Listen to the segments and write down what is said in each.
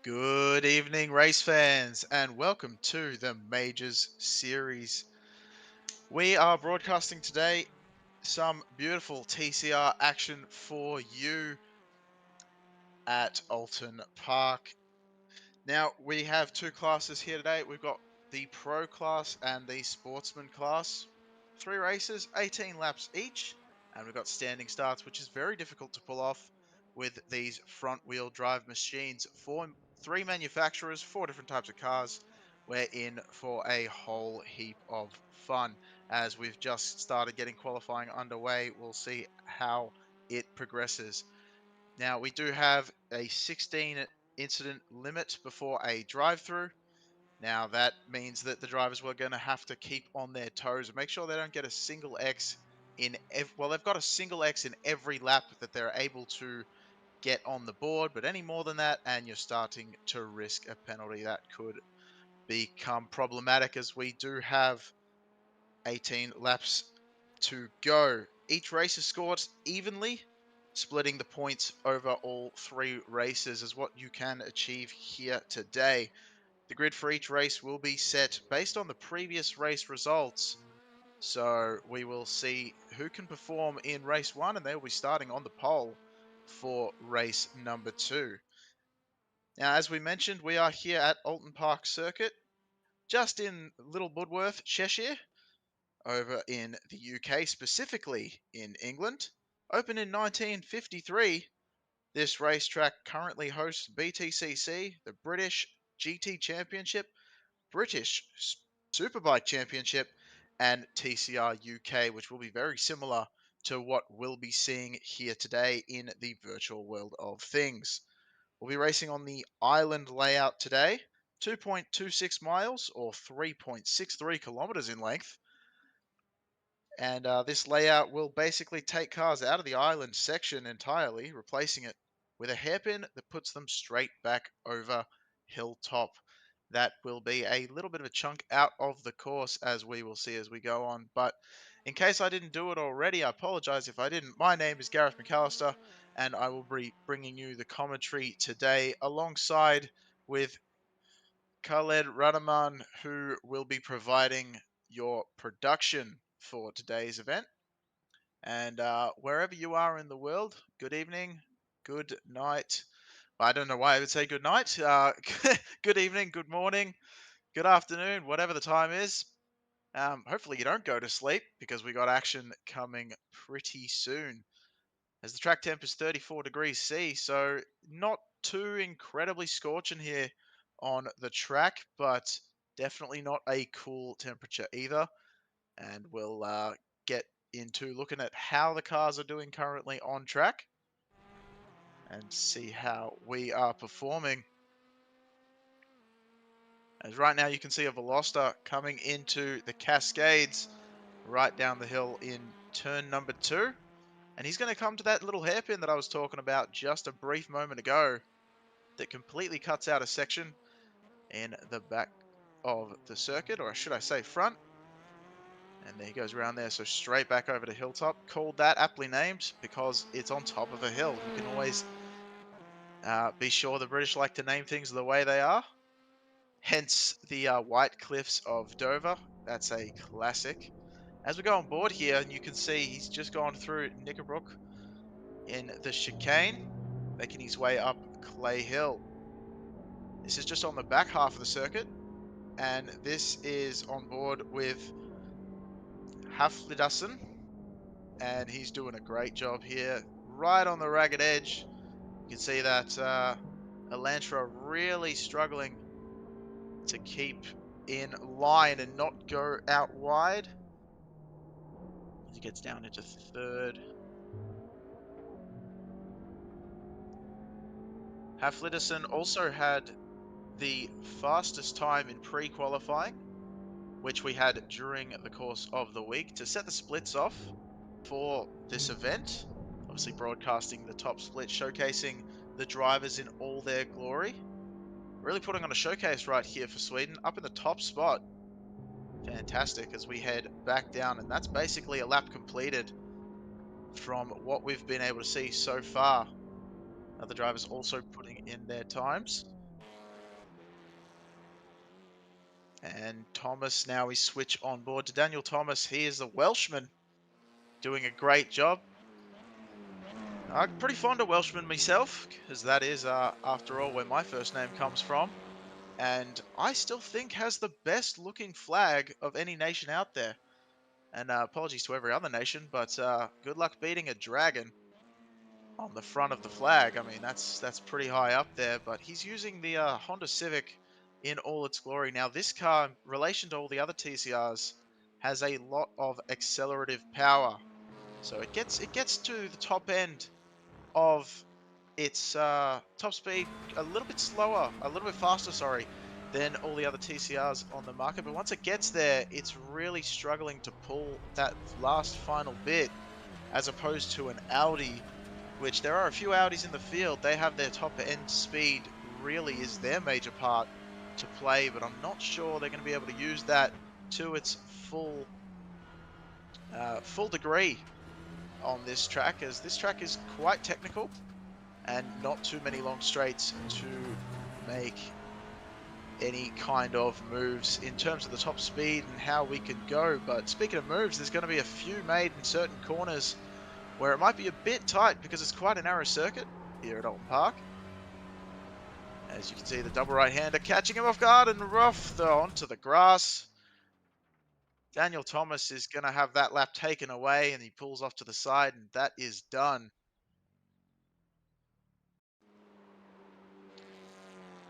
Good evening, race fans, and welcome to the Majors Series. We are broadcasting today some beautiful TCR action for you at Oulton Park. Now, we have two classes here today. We've got the Pro class and the Sportsman class. Three races, 18 laps each, and we've got standing starts, which is very difficult to pull off with these front-wheel drive machines. Three manufacturers, four different types of cars. We're in for a whole heap of fun. As we've just started getting qualifying underway, we'll see how it progresses. Now, we do have a 16 incident limit before a drive-through. Now, that means that the drivers were going to have to keep on their toes and make sure they don't get a single X well, they've got a single X in every lap that they're able to get on the board, but any more than that, and you're starting to risk a penalty that could become problematic as we do have 18 laps to go. Each race is scored evenly. Splitting the points over all three races is what you can achieve here today. The grid for each race will be set based on the previous race results. So we will see who can perform in race one, and they will be starting on the pole for race number two. Now, as we mentioned, we are here at Oulton Park Circuit, just in Little Budworth, Cheshire, over in the UK, specifically in England. Opened in 1953, this racetrack currently hosts BTCC, the British GT Championship, British Superbike Championship, and TCR UK, which will be very similar to what we'll be seeing here today in the virtual world of things. We'll be racing on the island layout today, 2.26 miles or 3.63 kilometers in length. And this layout will basically take cars out of the island section entirely, replacing it with a hairpin that puts them straight back over hilltop. That will be a little bit of a chunk out of the course, as we will see as we go on. But in case I didn't do it already, I apologize if I didn't. My name is Gareth McAllister, and I will be bringing you the commentary today alongside with Khaled Radaman, who will be providing your production for today's event. And wherever you are in the world, good evening, good night. I don't know why I would say good night. Good evening, good morning, good afternoon, whatever the time is. Hopefully you don't go to sleep because we got action coming pretty soon. As the track temp is 34 degrees C, so not too incredibly scorching here on the track, but definitely not a cool temperature either. And we'll get into looking at how the cars are doing currently on track and see how we are performing. As right now you can see a Veloster coming into the Cascades right down the hill in turn number 2. And he's going to come to that little hairpin that I was talking about just a brief moment ago that completely cuts out a section in the back of the circuit, or should I say front. And there he goes around there, so straight back over to Hilltop. Called that, aptly named, because it's on top of a hill. You can always be sure the British like to name things the way they are. Hence the White Cliffs of Dover. That's a classic. As we go on board here, and you can see he's just gone through Knickerbrook in the chicane, making his way up Clay Hill. This is just on the back half of the circuit, and this is on board with Haflidason, and he's doing a great job here, right on the ragged edge. You can see that Elantra really struggling to keep in line and not go out wide. As he gets down into third. Haflidason also had the fastest time in pre-qualifying, which we had during the course of the week to set the splits off for this event. Obviously broadcasting the top split, showcasing the drivers in all their glory. Really putting on a showcase right here for Sweden, up in the top spot. Fantastic as we head back down, and that's basically a lap completed from what we've been able to see so far. Other drivers also putting in their times. And Thomas, now we switch on board to Daniel Thomas. He is the Welshman, doing a great job. I'm pretty fond of Welshmen myself, because that is, after all, where my first name comes from. And I still think has the best looking flag of any nation out there. And apologies to every other nation, but good luck beating a dragon on the front of the flag. I mean, that's pretty high up there. But he's using the Honda Civic in all its glory. Now, this car, in relation to all the other TCRs, has a lot of accelerative power. So it gets to the top end of its top speed a little bit slower, a little bit faster, sorry, than all the other TCRs on the market. But once it gets there, it's really struggling to pull that last final bit, as opposed to an Audi, which there are a few Audis in the field. They have their top end speed really is their major part to play, but I'm not sure they're going to be able to use that to its full degree on this track, as this track is quite technical and not too many long straights to make any kind of moves in terms of the top speed and how we can go. But speaking of moves, there's going to be a few made in certain corners where it might be a bit tight because it's quite a narrow circuit here at Oulton Park. As you can see, the double right-hander catching him off guard and rough onto the grass. Daniel Thomas is going to have that lap taken away, and he pulls off to the side, and that is done.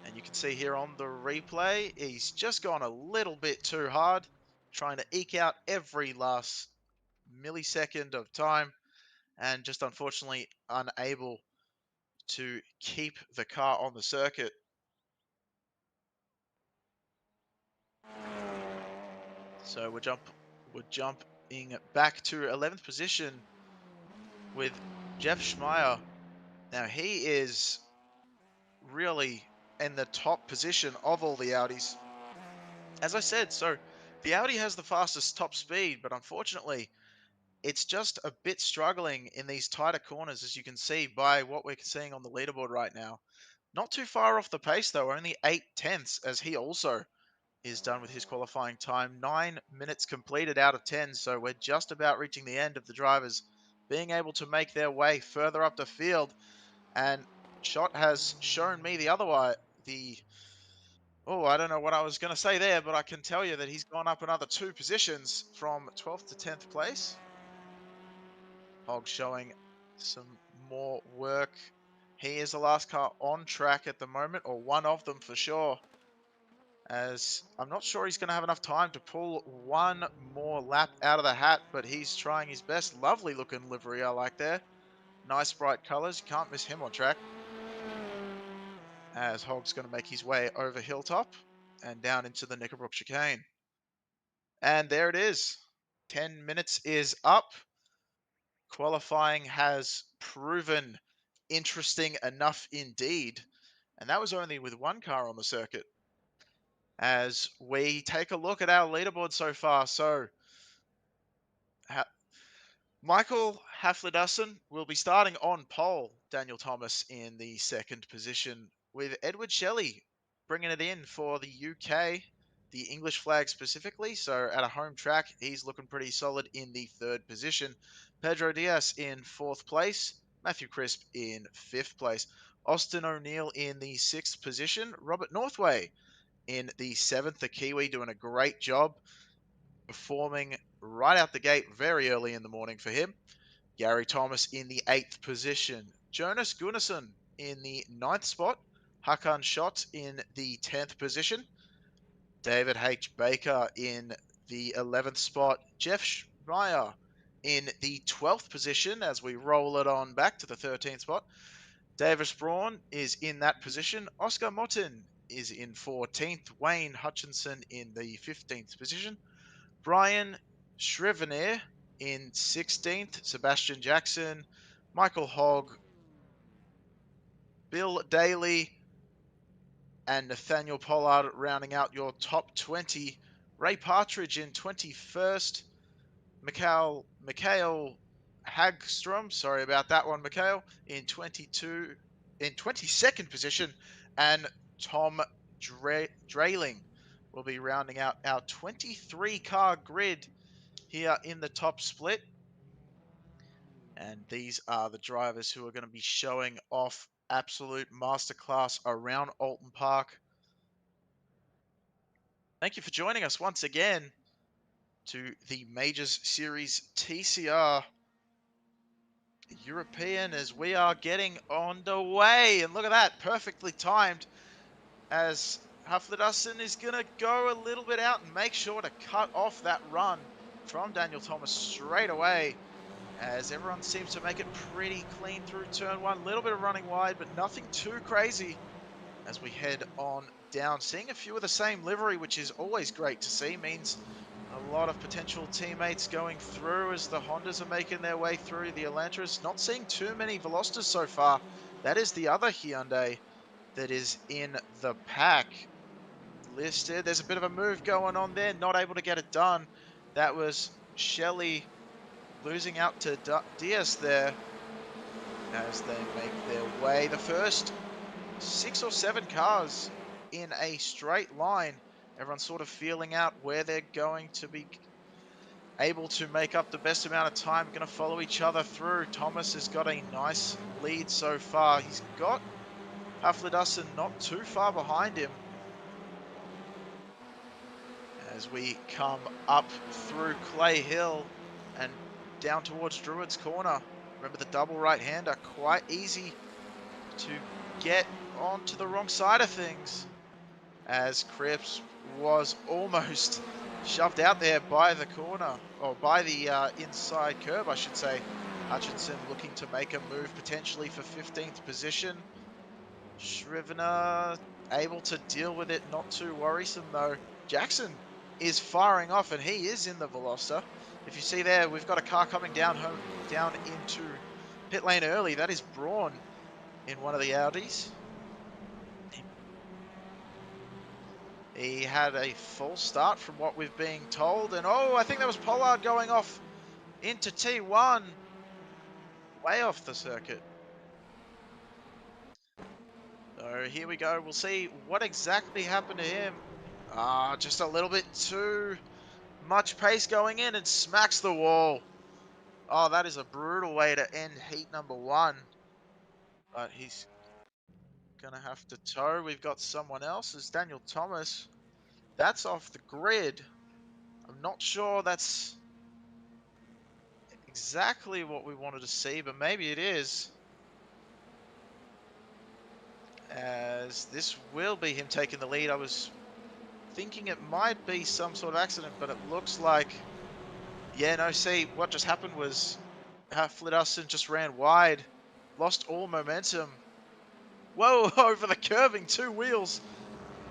And you can see here on the replay, he's just gone a little bit too hard, trying to eke out every last millisecond of time, and just unfortunately unable to keep the car on the circuit. So we're jumping back to 11th position with Jeff Schmeier. Now he is really in the top position of all the Audis. As I said, so the Audi has the fastest top speed, but unfortunately, it's just a bit struggling in these tighter corners, as you can see by what we're seeing on the leaderboard right now. Not too far off the pace, though, only 8/10, as he also is done with his qualifying time. 9 minutes completed out of 10, so we're just about reaching the end of the drivers being able to make their way further up the field. And Shot has shown me the other way, oh, I don't know what I was going to say there, but I can tell you that he's gone up another 2 positions from 12th to 10th place. Hog showing some more work. He is the last car on track at the moment, or one of them for sure, as I'm not sure he's going to have enough time to pull one more lap out of the hat, but he's trying his best. Lovely looking livery I like there. Nice bright colors. You can't miss him on track. As Hog's going to make his way over Hilltop and down into the Knickerbrook chicane. And there it is. 10 minutes is up. Qualifying has proven interesting enough indeed. And that was only with one car on the circuit. As we take a look at our leaderboard so far. So Michael Haflidassen will be starting on pole. Daniel Thomas in the second position, with Edward Shelley bringing it in for the UK, the English flag specifically. So at a home track, he's looking pretty solid in the third position. Pedro Diaz in fourth place. Matthew Crisp in fifth place. Austin O'Neill in the sixth position. Robert Northway in the seventh. The Kiwi doing a great job, performing right out the gate very early in the morning for him. Gary Thomas in the 8th position. Jonas Gunnarsson in the 9th spot. Hakan Schott in the 10th position. David H. Baker in the 11th spot. Jeff Schmeier in the 12th position as we roll it on back to the 13th spot. Davis Braun is in that position. Oscar Motten is in 14th. Wayne Hutchinson in the 15th position. Brian Shrevenier in 16th, Sebastian Jackson, Michael Hogg, Bill Daly, and Nathaniel Pollard rounding out your top 20. Ray Partridge in 21st, Mikhail Hagstrom, sorry about that one, Mikhail, in 22nd position, and Tom Drayling we'll be rounding out our 23 car grid here in the top split. And these are the drivers who are going to be showing off absolute masterclass around Oulton Park. Thank you for joining us once again to the Majors Series TCR European as we are getting underway. And look at that, perfectly timed as Haflidarsson is going to go a little bit out and make sure to cut off that run from Daniel Thomas straight away, as everyone seems to make it pretty clean through turn one. A little bit of running wide, but nothing too crazy as we head on down. Seeing a few of the same livery, which is always great to see, means a lot of potential teammates going through as the Hondas are making their way through. The Elantras not seeing too many Velocitas so far. That is the other Hyundai that is in the pack listed. There's a bit of a move going on there, not able to get it done. That was Shelley losing out to Diaz there as they make their way. The first 6 or 7 cars in a straight line. Everyone's sort of feeling out where they're going to be able to make up the best amount of time. Going to follow each other through. Thomas has got a nice lead so far. He's got Haflidarsson not too far behind him as we come up through Clay Hill and down towards Druids Corner. Remember the double right-hander, quite easy to get onto the wrong side of things, as Cripps was almost shoved out there by the corner, or by the inside curb, I should say. Hutchinson looking to make a move potentially for 15th position. Scrivener able to deal with it, not too worrisome though. Jackson is firing off, and he is in the Veloster. If you see there, we've got a car coming down into pit lane early. That is Braun in one of the Audis. He had a false start from what we've been told. And oh, I think that was Pollard going off into T1. Way off the circuit. So here we go. We'll see what exactly happened to him. Just a little bit too much pace going in and smacks the wall. Oh, that is a brutal way to end heat number 1. But he's going to have to tow. We've got someone else. It's Daniel Thomas. That's off the grid. I'm not sure that's exactly what we wanted to see, but maybe it is. As this will be him taking the lead. I was thinking it might be some sort of accident, but it looks like, yeah, no, see, what just happened was Haflidarsson just ran wide, lost all momentum. Whoa, over the curving 2 wheels.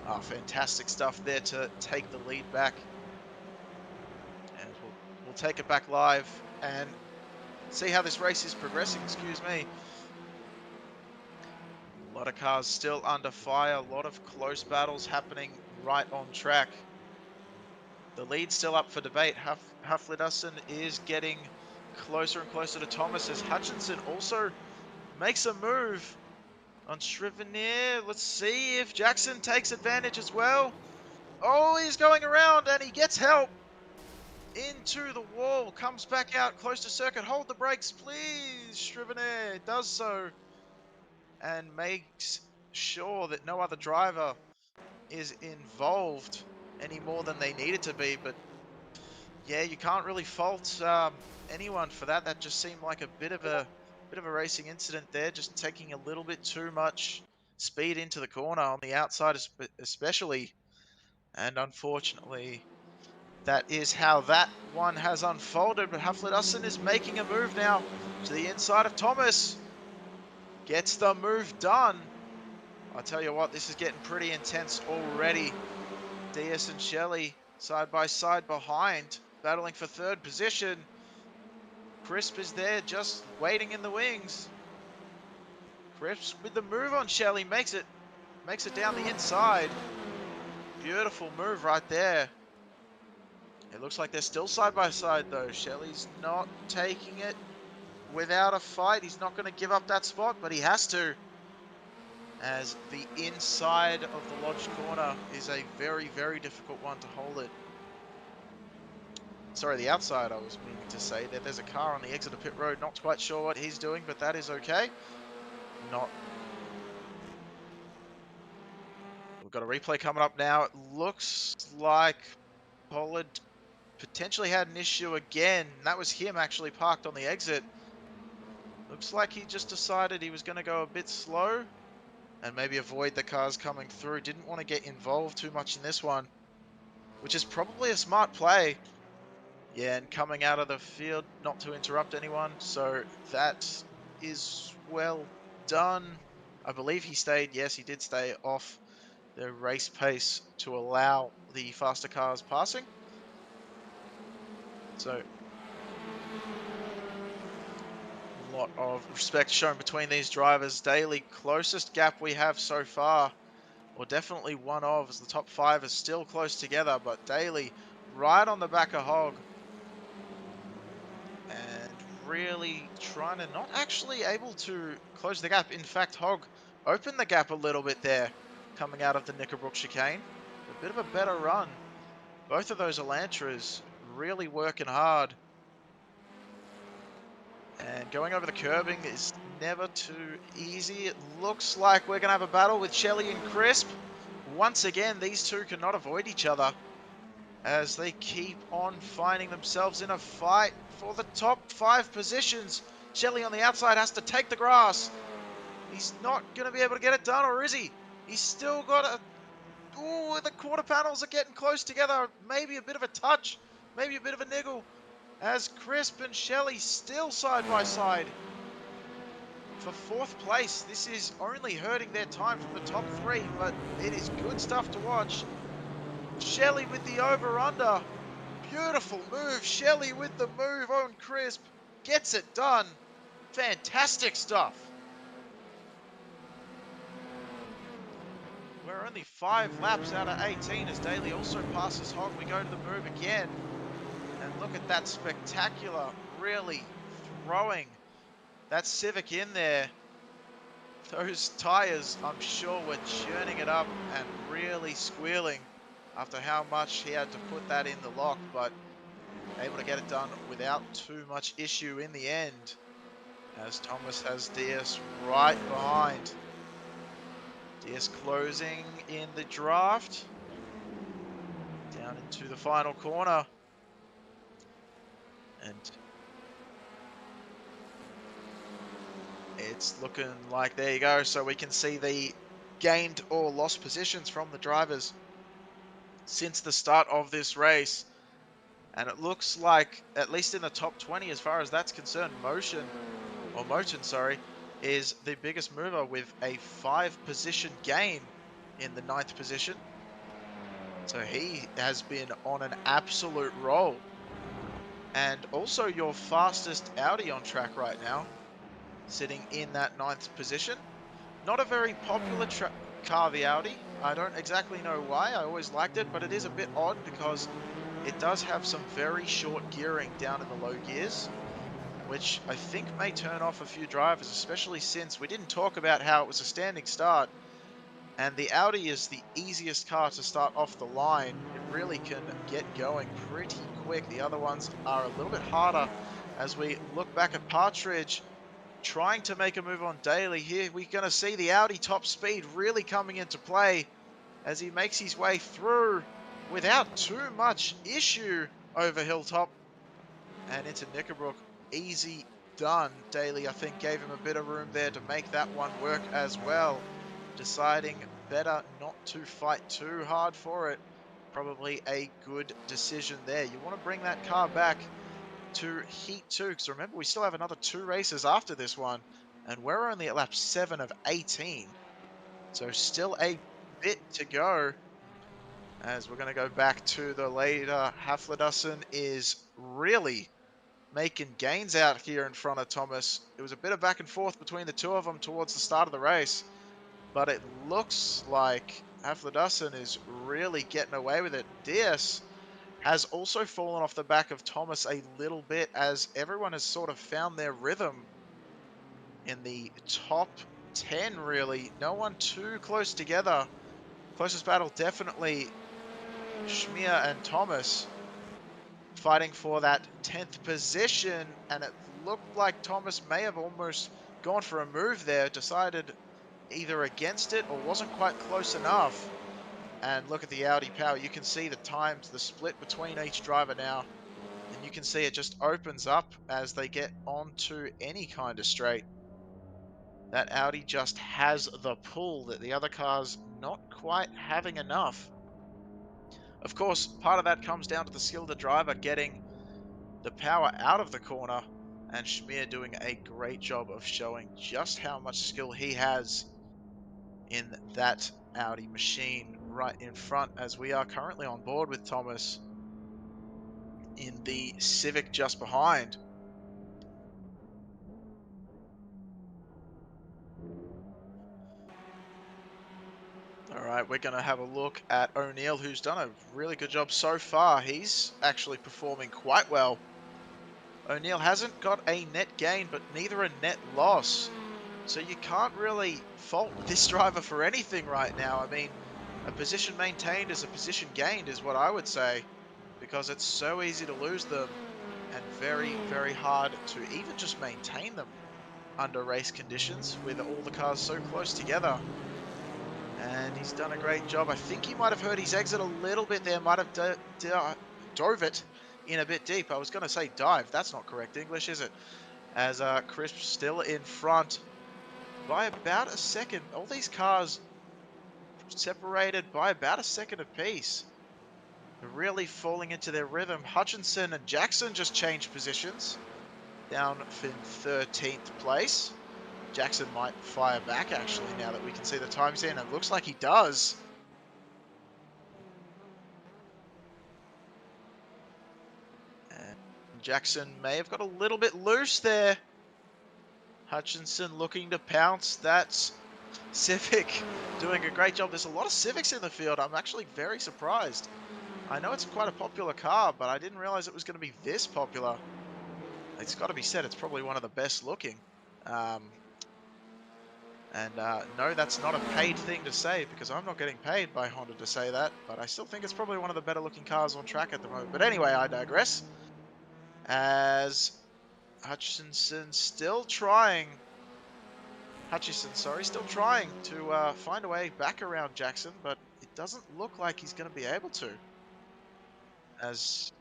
Oh, fantastic stuff there to take the lead back. And we'll take it back live and see how this race is progressing, excuse me. A lot of cars still under fire, a lot of close battles happening right on track. The lead's still up for debate. Haflidarsson is getting closer and closer to Thomas as Hutchinson also makes a move on Scrivener. Let's see if Jackson takes advantage as well. Oh, he's going around and he gets help into the wall. Comes back out close to circuit. Hold the brakes, please. Scrivener does so and makes sure that no other driver is involved any more than they needed to be. But yeah, you can't really fault anyone for that. That just seemed like a bit of a racing incident there, just taking a little bit too much speed into the corner on the outside especially. And unfortunately, that is how that one has unfolded. But Haflidarsson is making a move now to the inside of Thomas. Gets the move done. I tell you what, this is getting pretty intense already. Diaz and Shelley side by side behind, battling for 3rd position. Crisp is there just waiting in the wings. Crisp with the move on Shelley, makes it down the inside. Beautiful move right there. It looks like they're still side by side though. Shelley's not taking it without a fight. He's not going to give up that spot, but he has to. as the inside of the lodged corner is a very, very difficult one to hold it. Sorry, the outside I was meaning to say. There's a car on the exit of pit road. Not quite sure what he's doing, but that is okay. Not. We've got a replay coming up now. It looks like Pollard potentially had an issue again. That was him actually parked on the exit. Looks like he just decided he was going to go a bit slow and maybe avoid the cars coming through. Didn't want to get involved too much in this one, which is probably a smart play. Yeah, and coming out of the field not to interrupt anyone. So that is well done. I believe he stayed. Yes, he did stay off the race pace to allow the faster cars passing. So a lot of respect shown between these drivers. Daly, closest gap we have so far, or definitely one of, as the top five is still close together, but Daly right on the back of Hogg and really trying to not actually able to close the gap. In fact, Hogg opened the gap a little bit there coming out of the Knickerbrook chicane. A bit of a better run. Both of those Elantras really working hard. And going over the curbing is never too easy. It looks like we're going to have a battle with Shelley and Crisp. Once again, these two cannot avoid each other as they keep on finding themselves in a fight for the top 5 positions. Shelley on the outside has to take the grass. He's not going to be able to get it done, or is he? He's still got a... Ooh, the quarter panels are getting close together. Maybe a bit of a touch, maybe a bit of a niggle, as Crisp and Shelley still side by side for 4th place. This is only hurting their time from the top 3, but it is good stuff to watch. Shelley with the over-under. Beautiful move. Shelley with the move on Crisp. Gets it done. Fantastic stuff. We're only 5 laps out of 18 as Daly also passes Hogg. We go to the move again. And look at that spectacular, really throwing that Civic in there. Those tyres, I'm sure, were churning it up and really squealing after how much he had to put that in the lock, but able to get it done without too much issue in the end, as Thomas has DS right behind. DS closing in the draft, down into the final corner, and it's looking like, there you go, so we can see the gained or lost positions from the drivers since the start of this race. And it looks like, at least in the top 20, as far as that's concerned, Moton, sorry, is the biggest mover with a 5-position gain in the 9th position. So he has been on an absolute roll. And also your fastest Audi on track right now, sitting in that 9th position. Not a very popular car, the Audi. I don't exactly know why. I always liked it, but it is a bit odd because it does have some very short gearing down in the low gears, which I think may turn off a few drivers, especially since we didn't talk about how it was a standing start. And the Audi is the easiest car to start off the line. It really can get going pretty quick. The other ones are a little bit harder. As we look back at Partridge, trying to make a move on Daly here, we're going to see the Audi top speed really coming into play as he makes his way through without too much issue over Hilltop and into Knickerbrook. Easy done. Daly, I think, gave him a bit of room there to make that one work as well. Deciding better not to fight too hard for it. Probably a good decision there. You want to bring that car back to Heat 2, because remember, we still have another 2 races after this one, and we're only at lap 7 of 18. So still a bit to go. As we're going to go back to the later, Haflidussen is really making gains out here in front of Thomas. It was a bit of back and forth between the two of them towards the start of the race, but it looks like Haflidussen is really getting away with it. Diaz has also fallen off the back of Thomas a little bit as everyone has sort of found their rhythm in the top 10, really. No one too close together. Closest battle, definitely Schmier and Thomas fighting for that 10th position. And it looked like Thomas may have almost gone for a move there, decided either against it or wasn't quite close enough. And look at the Audi power. You can see the times, the split between each driver now. And you can see it just opens up as they get onto any kind of straight. That Audi just has the pull that the other car's not quite having enough. Of course, part of that comes down to the skill of the driver getting the power out of the corner, and Schmier doing a great job of showing just how much skill he has in that Audi machine right in front, as we are currently on board with Thomas in the Civic just behind. All right, we're going to have a look at O'Neill, who's done a really good job so far. He's actually performing quite well. O'Neill hasn't got a net gain, but neither a net loss. So you can't really fault this driver for anything right now. I mean, a position maintained is a position gained is what I would say, because it's so easy to lose them and very, very hard to even just maintain them under race conditions with all the cars so close together. And he's done a great job. I think he might have hurt his exit a little bit there, might have dove it in a bit deep. I was going to say dive. That's not correct English, is it? As Crisp still in front by about a second. All these cars separated by about a second apiece. They're really falling into their rhythm. Hutchinson and Jackson just changed positions. Down in 13th place. Jackson might fire back, actually, now that we can see the times in. It looks like he does. And Jackson may have got a little bit loose there. Hutchinson looking to pounce. That's Civic doing a great job. There's a lot of Civics in the field. I'm actually very surprised. I know it's quite a popular car, but I didn't realize it was going to be this popular. It's got to be said, it's probably one of the best looking. No, that's not a paid thing to say, because I'm not getting paid by Honda to say that, but I still think it's probably one of the better looking cars on track at the moment. But anyway, I digress. As Hutchinson still trying to find a way back around Jackson, but it doesn't look like he's going to be able to. As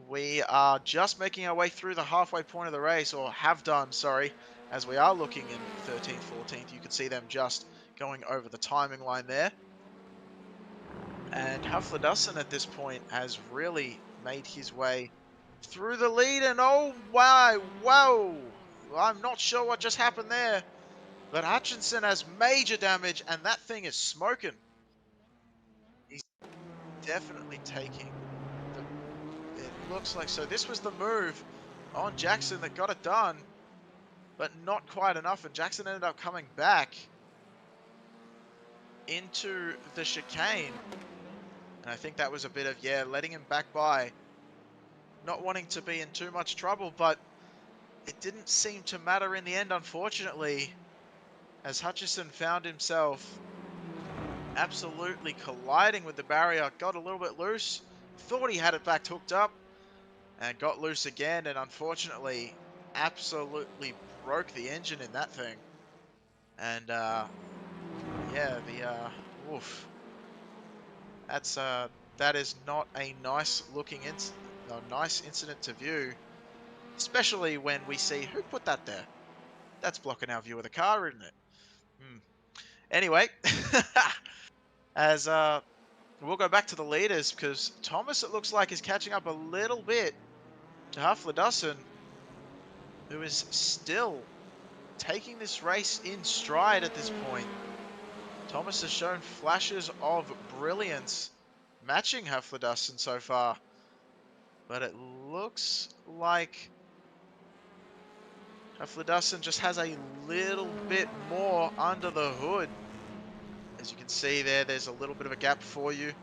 we are just making our way through the halfway point of the race, or have done, sorry, as we are looking in 13th, 14th. You can see them just going over the timing line there. And Haflidassen at this point has really made his way through the lead, and oh, wow, whoa! I'm not sure what just happened there, but Hutchinson has major damage, and that thing is smoking. He's definitely taking the... It looks like... So this was the move on Jackson that got it done, but not quite enough, and Jackson ended up coming back into the chicane. And I think that was a bit of, yeah, letting him back by. Not wanting to be in too much trouble, but it didn't seem to matter in the end, unfortunately, as Hutchison found himself absolutely colliding with the barrier. Got a little bit loose, thought he had it back hooked up, and got loose again, and unfortunately absolutely broke the engine in that thing. And yeah, oof. That is not a nice looking nice incident to view, especially when we see who put that there. That's blocking our view of the car, isn't it? Anyway, as we'll go back to the leaders, because Thomas, it looks like, is catching up a little bit to Haflidassen, who is still taking this race in stride at this point. Thomas has shown flashes of brilliance matching Haflidassen so far, but it looks like Haflidassen just has a little bit more under the hood. As you can see there, there's a little bit of a gap for you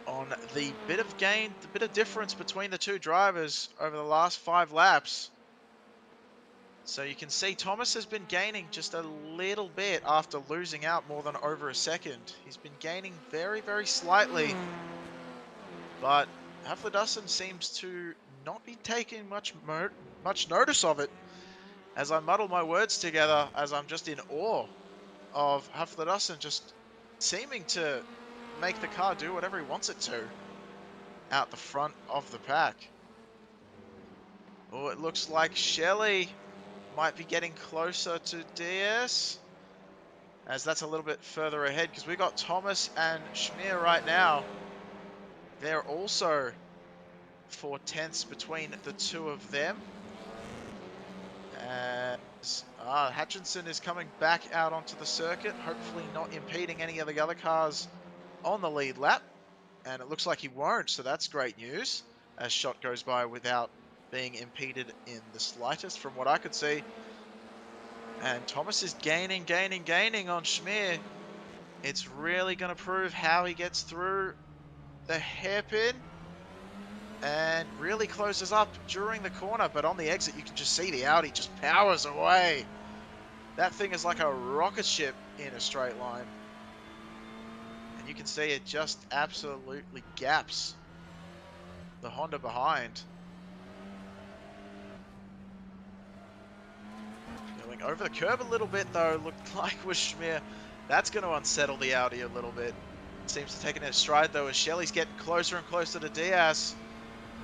on the bit of gain, the bit of difference between the two drivers over the last 5 laps. So you can see Thomas has been gaining just a little bit after losing out more than over a second. He's been gaining very, very slightly, but Haflidassen seems to not be taking much notice of it as I muddle my words together, as I'm just in awe of Haflidassen just seeming to make the car do whatever he wants it to out the front of the pack. Oh, it looks like Shelley might be getting closer to DS, as that's a little bit further ahead because we got Thomas and Schmier right now. They're also 4/10 between the two of them. As Hutchinson is coming back out onto the circuit, hopefully not impeding any of the other cars on the lead lap. And it looks like he won't, so that's great news, as shot goes by without being impeded in the slightest from what I could see. And Thomas is gaining on Schmier. It's really going to prove how he gets through the hairpin and really closes up during the corner. But on the exit, you can just see the Audi just powers away. That thing is like a rocket ship in a straight line. And you can see it just absolutely gaps the Honda behind. Going over the curb a little bit, though, looked like with Schmier. That's going to unsettle the Audi a little bit. Seems to take it in stride, though, as Shelley's getting closer and closer to Diaz.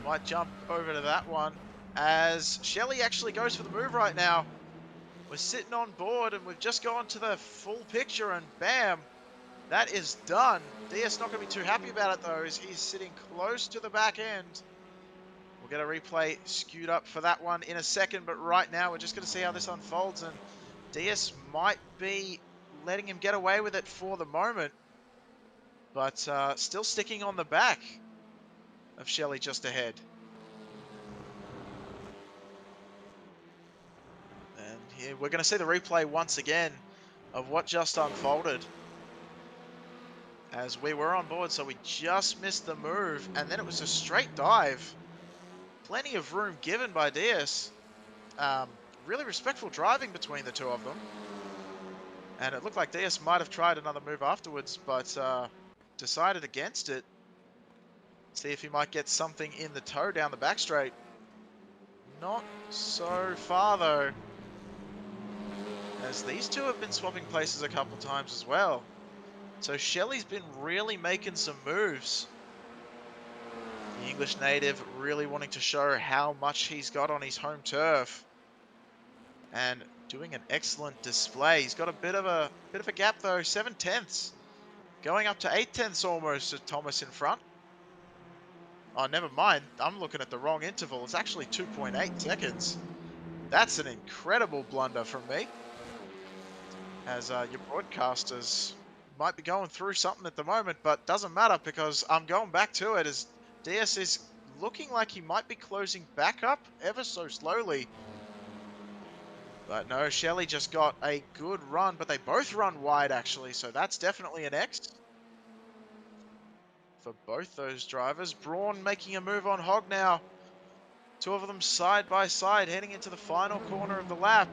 Might jump over to that one, as Shelley actually goes for the move right now. We're sitting on board, and we've just gone to the full picture, and bam, that is done. Diaz not going to be too happy about it, though, as he's sitting close to the back end. We'll get a replay skewed up for that one in a second, but right now we're just going to see how this unfolds, and Diaz might be letting him get away with it for the moment, but still sticking on the back of Shelley just ahead. And here we're going to see the replay once again of what just unfolded, as we were on board, so we just missed the move, and then it was a straight dive. Plenty of room given by Diaz. Really respectful driving between the two of them. And it looked like Diaz might have tried another move afterwards, but decided against it. See if he might get something in the toe down the back straight. Not so far, though, as these two have been swapping places a couple times as well. So Shelley's been really making some moves. The English native really wanting to show how much he's got on his home turf, and doing an excellent display. He's got a bit of a gap, though, 7/10, going up to 8/10 almost with Thomas in front. Oh, never mind. I'm looking at the wrong interval. It's actually 2.8 seconds. That's an incredible blunder from me, as your broadcasters might be going through something at the moment, but doesn't matter because I'm going back to it, as DS is looking like he might be closing back up ever so slowly. But no, Shelley just got a good run, but they both run wide actually, so that's definitely an X for both those drivers. Braun making a move on Hogg now. Two of them side by side heading into the final corner of the lap.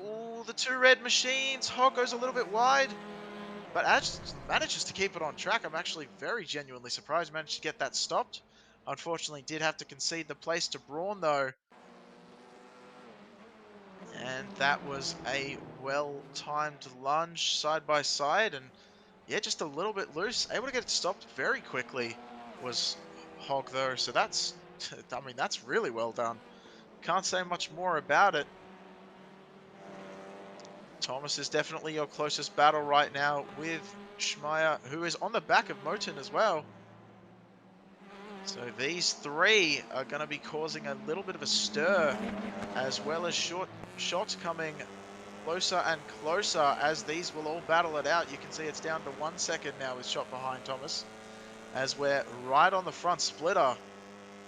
Ooh, the two red machines. Hogg goes a little bit wide, but manages to keep it on track. I'm actually very genuinely surprised managed to get that stopped. Unfortunately, did have to concede the place to Braun, though. And that was a well-timed lunge side by side, and yeah, just a little bit loose. Able to get it stopped very quickly was Hogg, though. So that's, I mean, that's really well done. Can't say much more about it. Thomas is definitely your closest battle right now with Schmeier, who is on the back of Moulton as well. So these three are going to be causing a little bit of a stir, as well as shots coming closer and closer as these will all battle it out. You can see it's down to 1 second now with shot behind Thomas, as we're right on the front splitter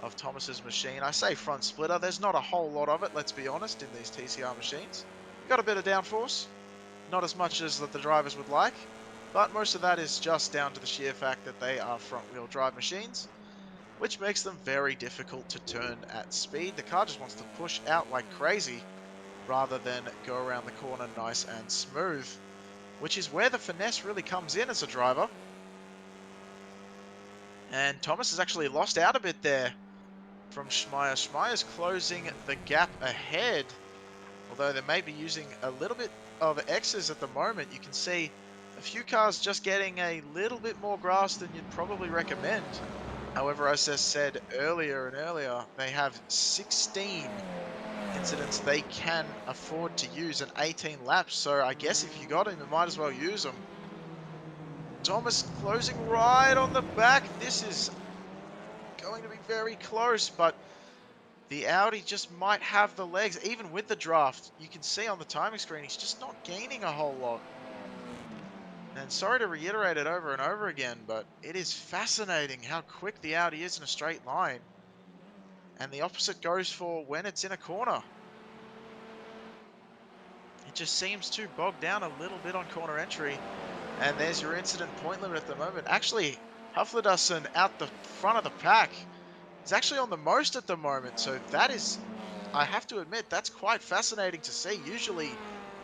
of Thomas's machine. I say front splitter, there's not a whole lot of it, let's be honest, in these TCR machines. Got a bit of downforce, not as much as that the drivers would like, but most of that is just down to the sheer fact that they are front-wheel drive machines, which makes them very difficult to turn at speed. The car just wants to push out like crazy, rather than go around the corner nice and smooth, which is where the finesse really comes in as a driver. And Thomas has actually lost out a bit there from Schmeier. Schmeier's closing the gap ahead, although they may be using a little bit of X's at the moment. You can see a few cars just getting a little bit more grass than you'd probably recommend. However, as I said earlier and earlier, they have 16 incidents they can afford to use in 18 laps. So I guess if you got them, you might as well use them. Thomas closing right on the back. This is going to be very close, but the Audi just might have the legs. Even with the draft, you can see on the timing screen, he's just not gaining a whole lot. And sorry to reiterate it over and over again, but it is fascinating how quick the Audi is in a straight line. And the opposite goes for when it's in a corner. It just seems to bog down a little bit on corner entry. And there's your incident point limit at the moment. Actually, Huffledusson out the front of the pack is actually on the most at the moment. So that is, I have to admit, that's quite fascinating to see. Usually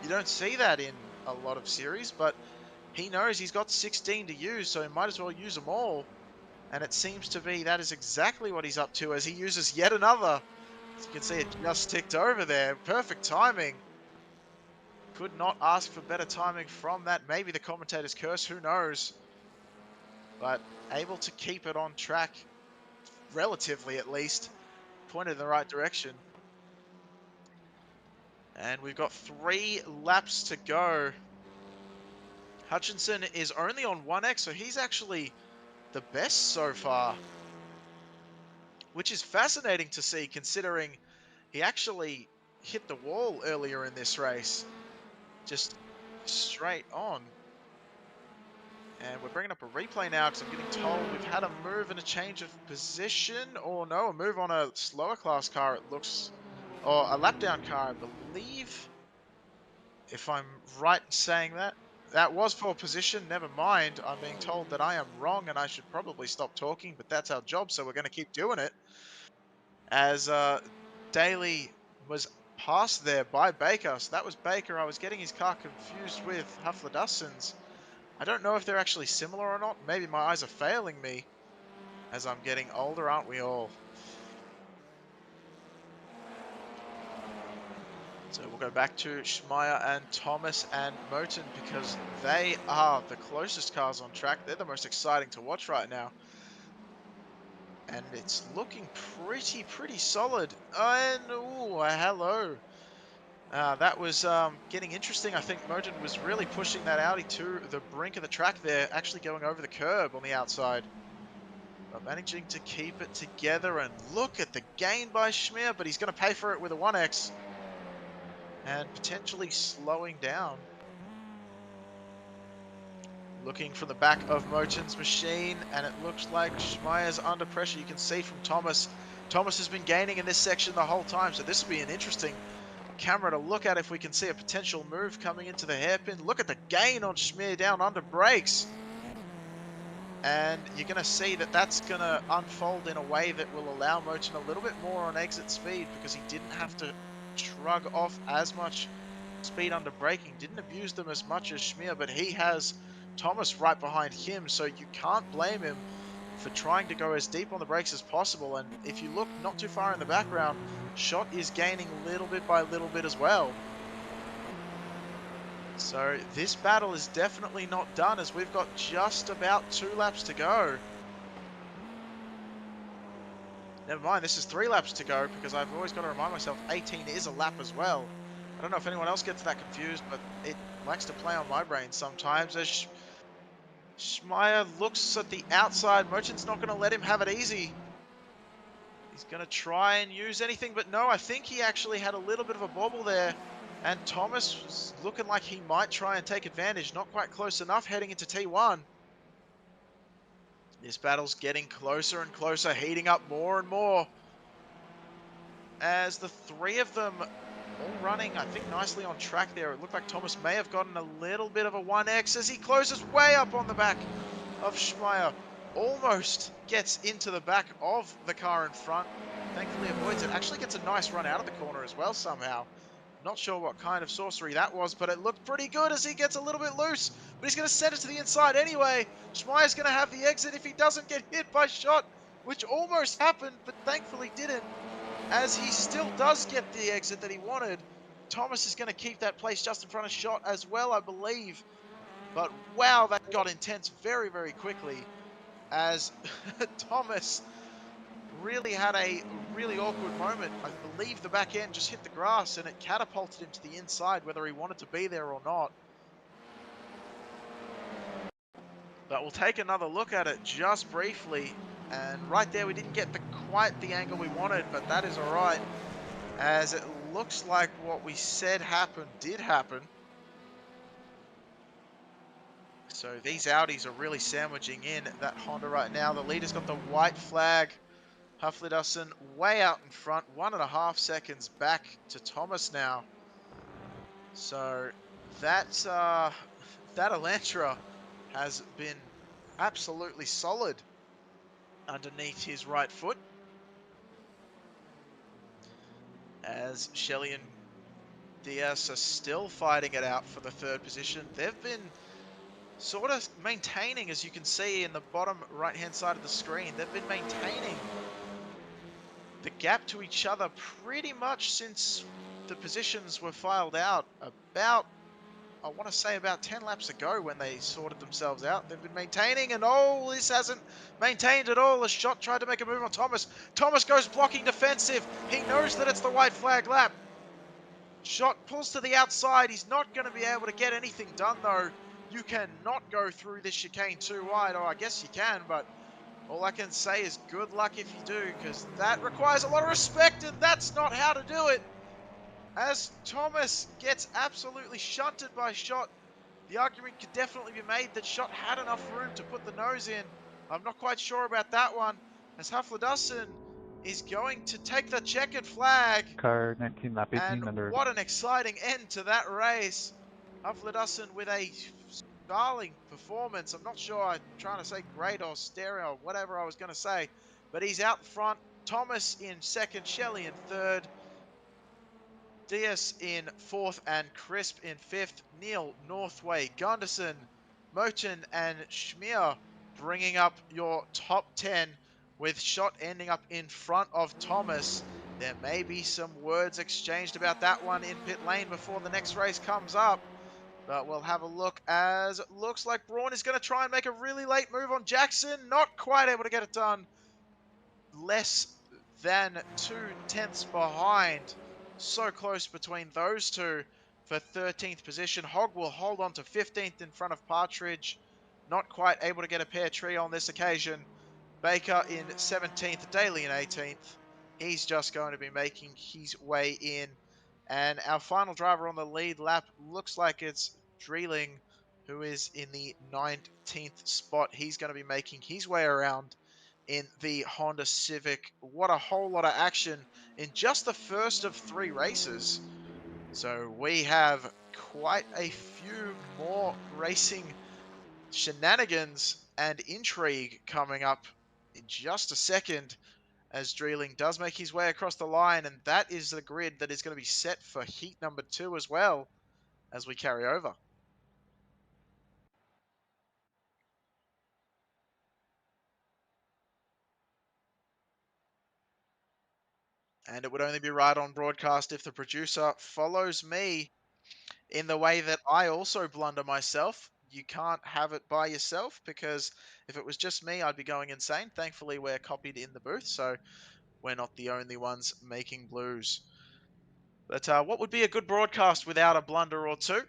you don't see that in a lot of series, but he knows he's got 16 to use, so he might as well use them all. And it seems to be that is exactly what he's up to as he uses yet another. As you can see, it just ticked over there. Perfect timing. Could not ask for better timing from that. Maybe the commentator's curse, who knows? But able to keep it on track, relatively at least, pointed in the right direction. And we've got 3 laps to go. Hutchinson is only on 1x, so he's actually the best so far, which is fascinating to see considering he actually hit the wall earlier in this race, just straight on. And we're bringing up a replay now because I'm getting told we've had a move and a change of position, or no, a move on a slower class car, it looks, or a lap down car, I believe, if I'm right in saying that. That was for position, never mind. I'm being told that I am wrong and I should probably stop talking, but that's our job, so we're going to keep doing it. As Daly was passed there by Baker, so that was Baker. I was getting his car confused with Huffledusson's. I don't know if they're actually similar or not. Maybe my eyes are failing me as I'm getting older, aren't we all? So we'll go back to Schmeier and Thomas and Moulton because they are the closest cars on track. They're the most exciting to watch right now. And it's looking pretty solid. And, ooh, hello. That was getting interesting. I think Moulton was really pushing that Audi to the brink of the track there, actually going over the curb on the outside. But managing to keep it together, and look at the gain by Schmier, but he's going to pay for it with a 1x. And potentially slowing down. Looking from the back of Moulton's machine, and it looks like Schmeier's under pressure. You can see from Thomas. Thomas has been gaining in this section the whole time, so this will be an interesting camera to look at if we can see a potential move coming into the hairpin. Look at the gain on Schmier down under brakes. And you're going to see that that's going to unfold in a way that will allow Moulton a little bit more on exit speed because he didn't have to shrug off as much speed under braking, didn't abuse them as much as Schmier, but he has Thomas right behind him, so you can't blame him for trying to go as deep on the brakes as possible. And if you look not too far in the background, Schott is gaining little bit by little bit as well. So this battle is definitely not done as we've got just about 2 laps to go. Never mind, this is 3 laps to go because I've always got to remind myself 18 is a lap as well. I don't know if anyone else gets that confused, but it likes to play on my brain sometimes. As Schmeier looks at the outside, Moulton's not going to let him have it easy. He's going to try and use anything, but no, I think he actually had a little bit of a bobble there. And Thomas was looking like he might try and take advantage. Not quite close enough heading into T1. This battle's getting closer and closer, heating up more and more. As the 3 of them all running, I think, nicely on track there. It looked like Thomas may have gotten a little bit of a 1x as he closes way up on the back of Schmeier. Almost gets into the back of the car in front. Thankfully avoids it. Actually gets a nice run out of the corner as well somehow. Not sure what kind of sorcery that was, but it looked pretty good as he gets a little bit loose. But he's going to send it to the inside anyway. Schmeier's going to have the exit if he doesn't get hit by Shot, which almost happened, but thankfully didn't, as he still does get the exit that he wanted. Thomas is going to keep that place just in front of Shot as well, I believe. But wow, that got intense very, very quickly, as Thomas really had a really awkward moment. I believe the back end just hit the grass and it catapulted him to the inside, whether he wanted to be there or not. But we'll take another look at it just briefly. And right there, we didn't get quite the angle we wanted, but that is all right, as it looks like what we said happened did happen. So these Audis are really sandwiching in that Honda right now. The leader's got the white flag. Haflidarsson way out in front, 1.5 seconds back to Thomas now. So that's that Elantra has been absolutely solid underneath his right foot, as Shelley and Diaz are still fighting it out for the third position. They've been sort of maintaining, as you can see in the bottom right hand side of the screen, they've been maintaining the gap to each other pretty much since the positions were filed out about, I want to say about 10 laps ago when they sorted themselves out. They've been maintaining, and oh, this hasn't maintained at all. A Shot tried to make a move on Thomas. Thomas goes blocking defensive. He knows that it's the white flag lap. Shot pulls to the outside. He's not going to be able to get anything done, though. You cannot go through this chicane too wide. Oh, I guess you can, but all I can say is good luck if you do, because that requires a lot of respect, and that's not how to do it. As Thomas gets absolutely shunted by Shot, the argument could definitely be made that Shot had enough room to put the nose in. I'm not quite sure about that one, as Haflidarsson is going to take the checkered flag. Car 19, lap 18, And under. what an exciting end to that race. Haflidarsson with a darling performance. I'm not sure I'm trying to say great or stereo or whatever I was going to say, but he's out front. Thomas in second, Shelley in third, Diaz in fourth, and Crisp in fifth. Neil, Northway, Gunderson, Moten, and Schmier bringing up your top 10, with Shot ending up in front of Thomas. There may be some words exchanged about that one in pit lane before the next race comes up. But we'll have a look, as it looks like Braun is going to try and make a really late move on Jackson. Not quite able to get it done. Less than 2/10 behind. So close between those two for 13th position. Hogg will hold on to 15th in front of Partridge. Not quite able to get a pear tree on this occasion. Baker in 17th, Daly in 18th. He's just going to be making his way in. And our final driver on the lead lap looks like it's Dreeling, who is in the 19th spot. He's going to be making his way around in the Honda Civic. What a whole lot of action in just the first of 3 races. So we have quite a few more racing shenanigans and intrigue coming up in just a second, as Dreeling does make his way across the line, and that is the grid that is going to be set for heat number 2 as well as we carry over. And it would only be right on broadcast if the producer follows me in the way that I also blunder myself. You can't have it by yourself, because if it was just me, I'd be going insane. Thankfully, we're copied in the booth, so we're not the only ones making blues. But what would be a good broadcast without a blunder or two?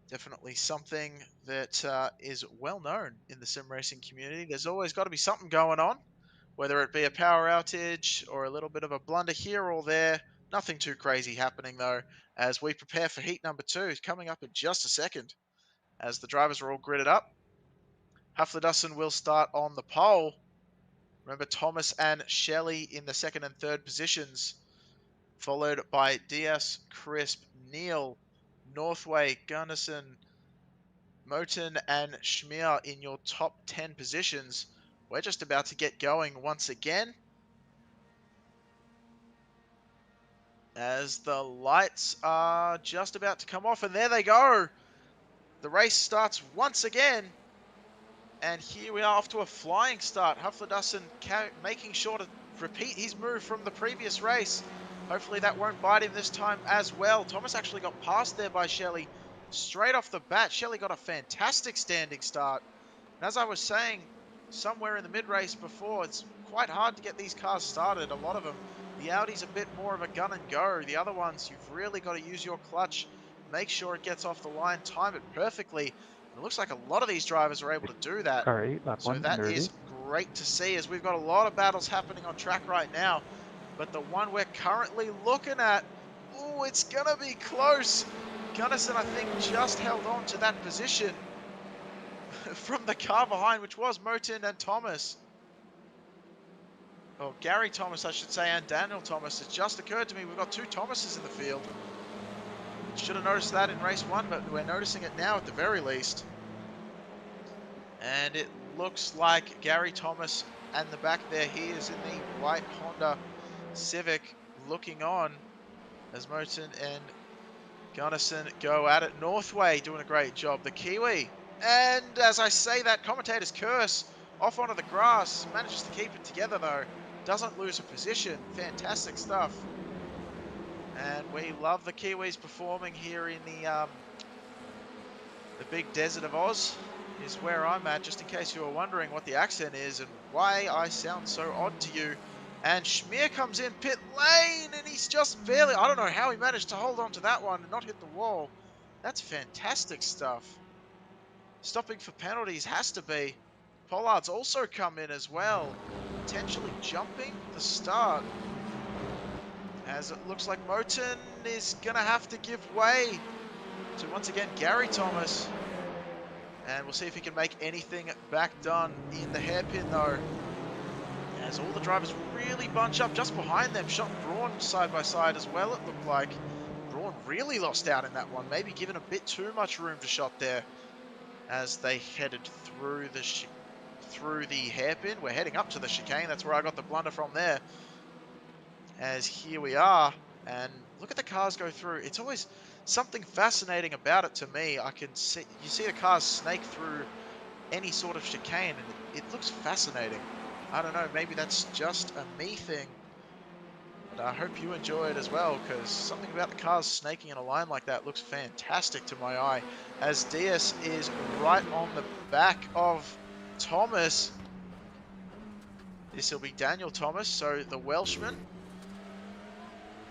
Definitely something that is well known in the sim racing community. There's always got to be something going on, whether it be a power outage or a little bit of a blunder here or there. Nothing too crazy happening, though, as we prepare for heat number 2, coming up in just a second, as the drivers are all gridded up. Haflidarsson will start on the pole. Remember, Thomas and Shelley in the second and third positions, followed by Diaz, Crisp, Neil, Northway, Gunderson, Moten, and Schmier in your top 10 positions. We're just about to get going once again. as the lights are just about to come off, and there they go. The race starts once again, and here we are off to a flying start. Huffledussin making sure to repeat his move from the previous race. Hopefully that won't bite him this time as well. Thomas actually got passed there by Shelley straight off the bat. Shelley got a fantastic standing start. And as I was saying, somewhere in the mid-race before, it's quite hard to get these cars started. A lot of them, the Audi's a bit more of a gun and go. The other ones, you've really got to use your clutch, make sure it gets off the line, time it perfectly. And it looks like a lot of these drivers are able to do that. Car 8, lap So 1, when that you're is ready. great to see, as we've got a lot of battles happening on track right now. But the one we're currently looking at, oh, it's going to be close. Gunnison, I think, just held on to that position from the car behind, which was Moulton and Thomas. Or Gary Thomas, I should say, and Daniel Thomas. It just occurred to me we've got two Thomases in the field. Should have noticed that in race 1, but we're noticing it now at the very least. And it looks like Gary Thomas and the back there, he is in the white Honda Civic looking on as Moulton and Gunnison go at it. Northway doing a great job, the Kiwi. And as I say that, commentator's curse off onto the grass. Manages to keep it together though. Doesn't lose a position. Fantastic stuff. And we love the Kiwis performing here in the big desert of Oz. Is where I'm at, just in case you were wondering what the accent is and why I sound so odd to you. And Schmier comes in pit lane, and he's just barely, I don't know how he managed to hold on to that one and not hit the wall. That's fantastic stuff. Stopping for penalties has to be. Pollard's also come in as well, potentially jumping the start. As it looks like Moulton is going to have to give way to, once again, Gary Thomas. And we'll see if he can make anything back done in the hairpin though. As all the drivers really bunch up just behind them. Shot Braun side by side as well, it looked like. Braun really lost out in that one, maybe given a bit too much room to shot there as they headed through the hairpin. We're heading up to the chicane, that's where I got the blunder from there. As here we are, and look at the cars go through. It's always something fascinating about it to me. You see the cars snake through any sort of chicane, and it looks fascinating. I don't know, maybe that's just a me thing, but I hope you enjoy it as well, because something about the cars snaking in a line like that looks fantastic to my eye. As Diaz is right on the back of Thomas. This will be Daniel Thomas, so the Welshman,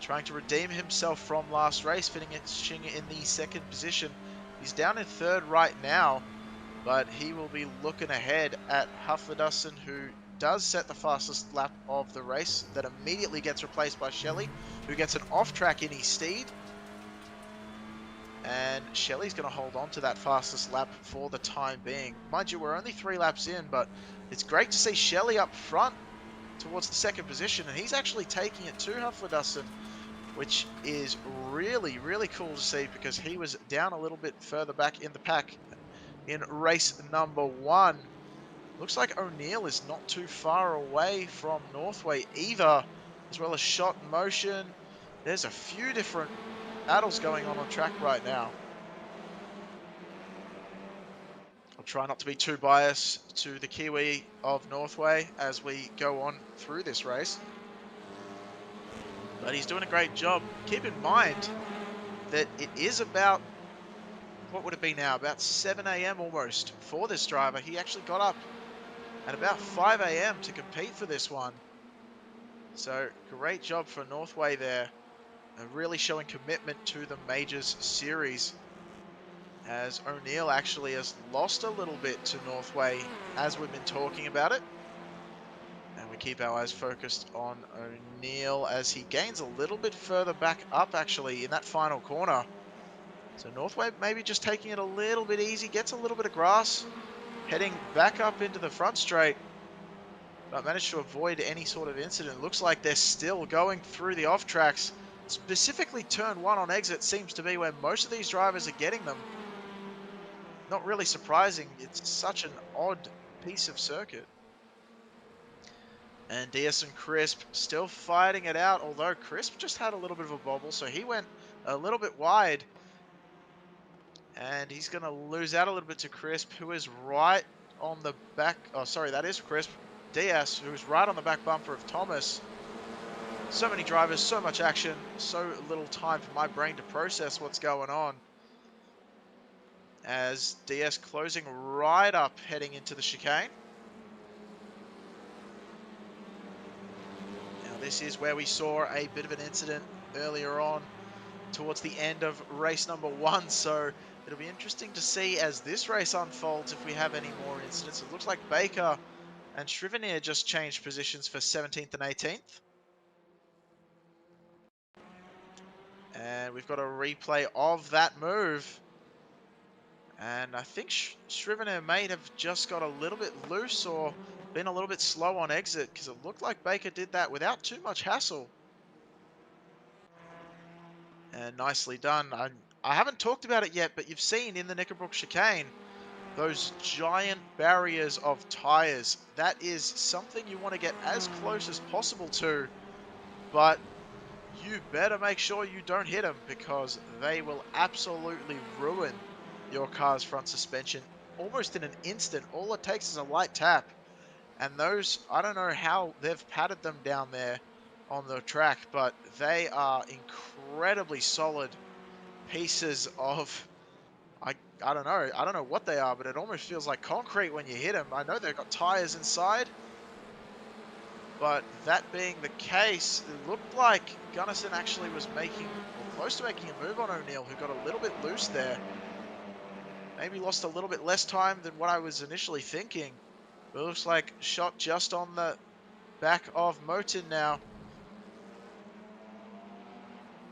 trying to redeem himself from last race, finishing in the second position. He's down in third right now, but he will be looking ahead at Huffledussin, who does set the fastest lap of the race. That immediately gets replaced by Shelley, who gets an off-track in his steed. And Shelley's going to hold on to that fastest lap for the time being. Mind you, we're only 3 laps in, but it's great to see Shelley up front towards the second position, and he's actually taking it to Huffledussin, which is really, really cool to see, because he was down a little bit further back in the pack in race number 1. Looks like O'Neill is not too far away from Northway either, as well as Shot Motion. There's a few different battles going on track right now. I'll try not to be too biased to the Kiwi of Northway as we go on through this race, but he's doing a great job. Keep in mind that it is about, what would it be now, about 7 AM almost for this driver. He actually got up at about 5 AM to compete for this one. So great job for Northway there, and really showing commitment to the Majors series, as O'Neill actually has lost a little bit to Northway as we've been talking about it. And we keep our eyes focused on O'Neill as he gains a little bit further back up actually in that final corner. So Northway maybe just taking it a little bit easy, gets a little bit of grass, heading back up into the front straight, but managed to avoid any sort of incident. Looks like they're still going through the off tracks. Specifically turn 1 on exit seems to be where most of these drivers are getting them. Not really surprising, it's such an odd piece of circuit. And DS and Crisp still fighting it out, although Crisp just had a little bit of a bobble, so he went a little bit wide. And he's going to lose out a little bit to Crisp, who is right on the back. Oh, sorry, that is Crisp. DS, who's right on the back bumper of Thomas. So many drivers, so much action, so little time for my brain to process what's going on. As DS closing right up, heading into the chicane. Now, this is where we saw a bit of an incident earlier on towards the end of race number 1, so it'll be interesting to see as this race unfolds if we have any more incidents. It looks like Baker and Shrivenier just changed positions for 17th and 18th. And we've got a replay of that move. And I think Shrivenier may have just got a little bit loose or been a little bit slow on exit, because it looked like Baker did that without too much hassle. And nicely done. I haven't talked about it yet, but you've seen in the Knickerbrook chicane, those giant barriers of tires. That is something you want to get as close as possible to, but you better make sure you don't hit them, because they will absolutely ruin your car's front suspension almost in an instant. All it takes is a light tap. And those, I don't know how they've padded them down there on the track, but they are incredibly solid pieces of, I don't know. I don't know what they are, but it almost feels like concrete when you hit them. I know they've got tires inside, but that being the case, it looked like Gunnison actually was making, or close to making a move on O'Neill, who got a little bit loose there. Maybe lost a little bit less time than what I was initially thinking. But it looks like shot just on the back of Moulton now.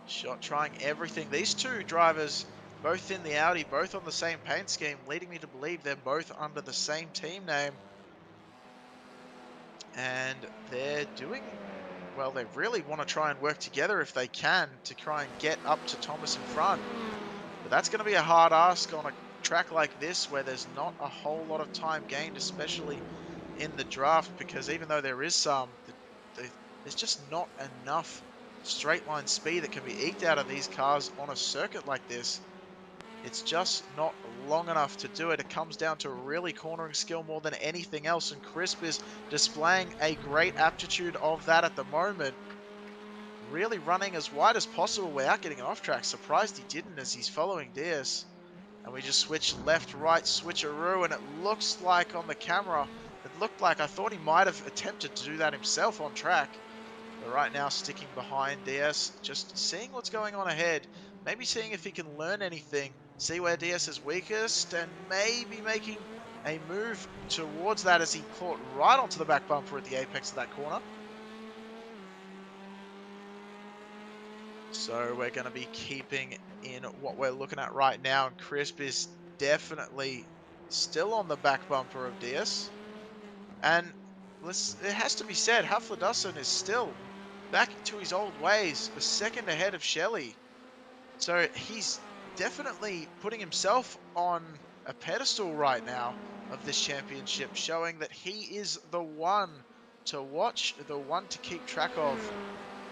Shot trying everything. These two drivers, both in the Audi, both on the same paint scheme, leading me to believe they're both under the same team name. And they're doing, well, they really want to try and work together if they can to try and get up to Thomas in front. But that's going to be a hard ask on a track like this where there's not a whole lot of time gained, especially in the draft, because even though there is some, there's just not enough straight line speed that can be eked out of these cars on a circuit like this. It's just not long enough to do it. It comes down to really cornering skill more than anything else, and Crisp is displaying a great aptitude of that at the moment. Really running as wide as possible without getting an off track. Surprised he didn't, as he's following Diaz. And we just switch left, right, switcheroo, and it looks like on the camera, I thought he might have attempted to do that himself on track. But right now, sticking behind DS, just seeing what's going on ahead. Maybe seeing if he can learn anything, see where DS is weakest, and maybe making a move towards that as he caught right onto the back bumper at the apex of that corner. So we're going to be keeping in what we're looking at right now, and Crisp is definitely still on the back bumper of DS. And it has to be said, Hafledusson is still back to his old ways, a second ahead of Shelley. So he's definitely putting himself on a pedestal right now of this championship, showing that he is the one to watch, the one to keep track of.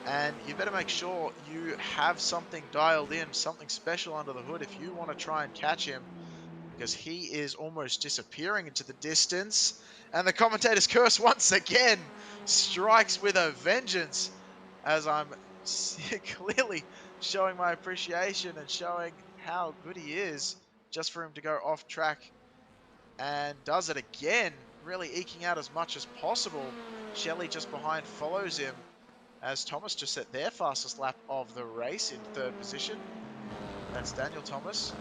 And you better make sure you have something dialed in, something special under the hood if you want to try and catch him, because he is almost disappearing into the distance. And the commentator's curse once again strikes with a vengeance, as I'm clearly showing my appreciation and showing how good he is just for him to go off track, and does it again, really eking out as much as possible. Shelley just behind follows him, as Thomas just set their fastest lap of the race in third position. That's Daniel Thomas.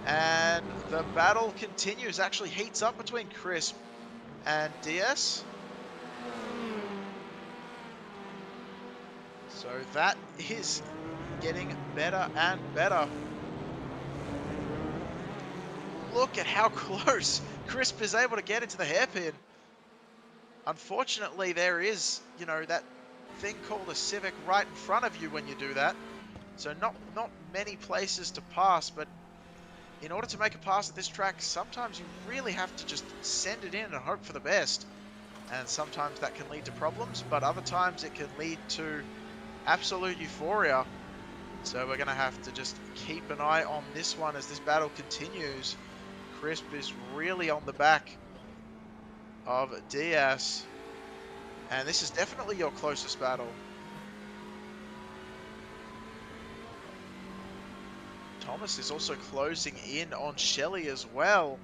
And the battle continues, actually heats up between Crisp and DS. So that is getting better and better. Look at how close Crisp is able to get into the hairpin. Unfortunately, there is, that thing called a Civic right in front of you when you do that. So not many places to pass, but in order to make a pass at this track, sometimes you really have to just send it in and hope for the best. And sometimes that can lead to problems, but other times it can lead to absolute euphoria. So we're going to have to just keep an eye on this one as this battle continues. Crisp is really on the back of Diaz. And this is definitely your closest battle. Thomas is also closing in on Shelley as well.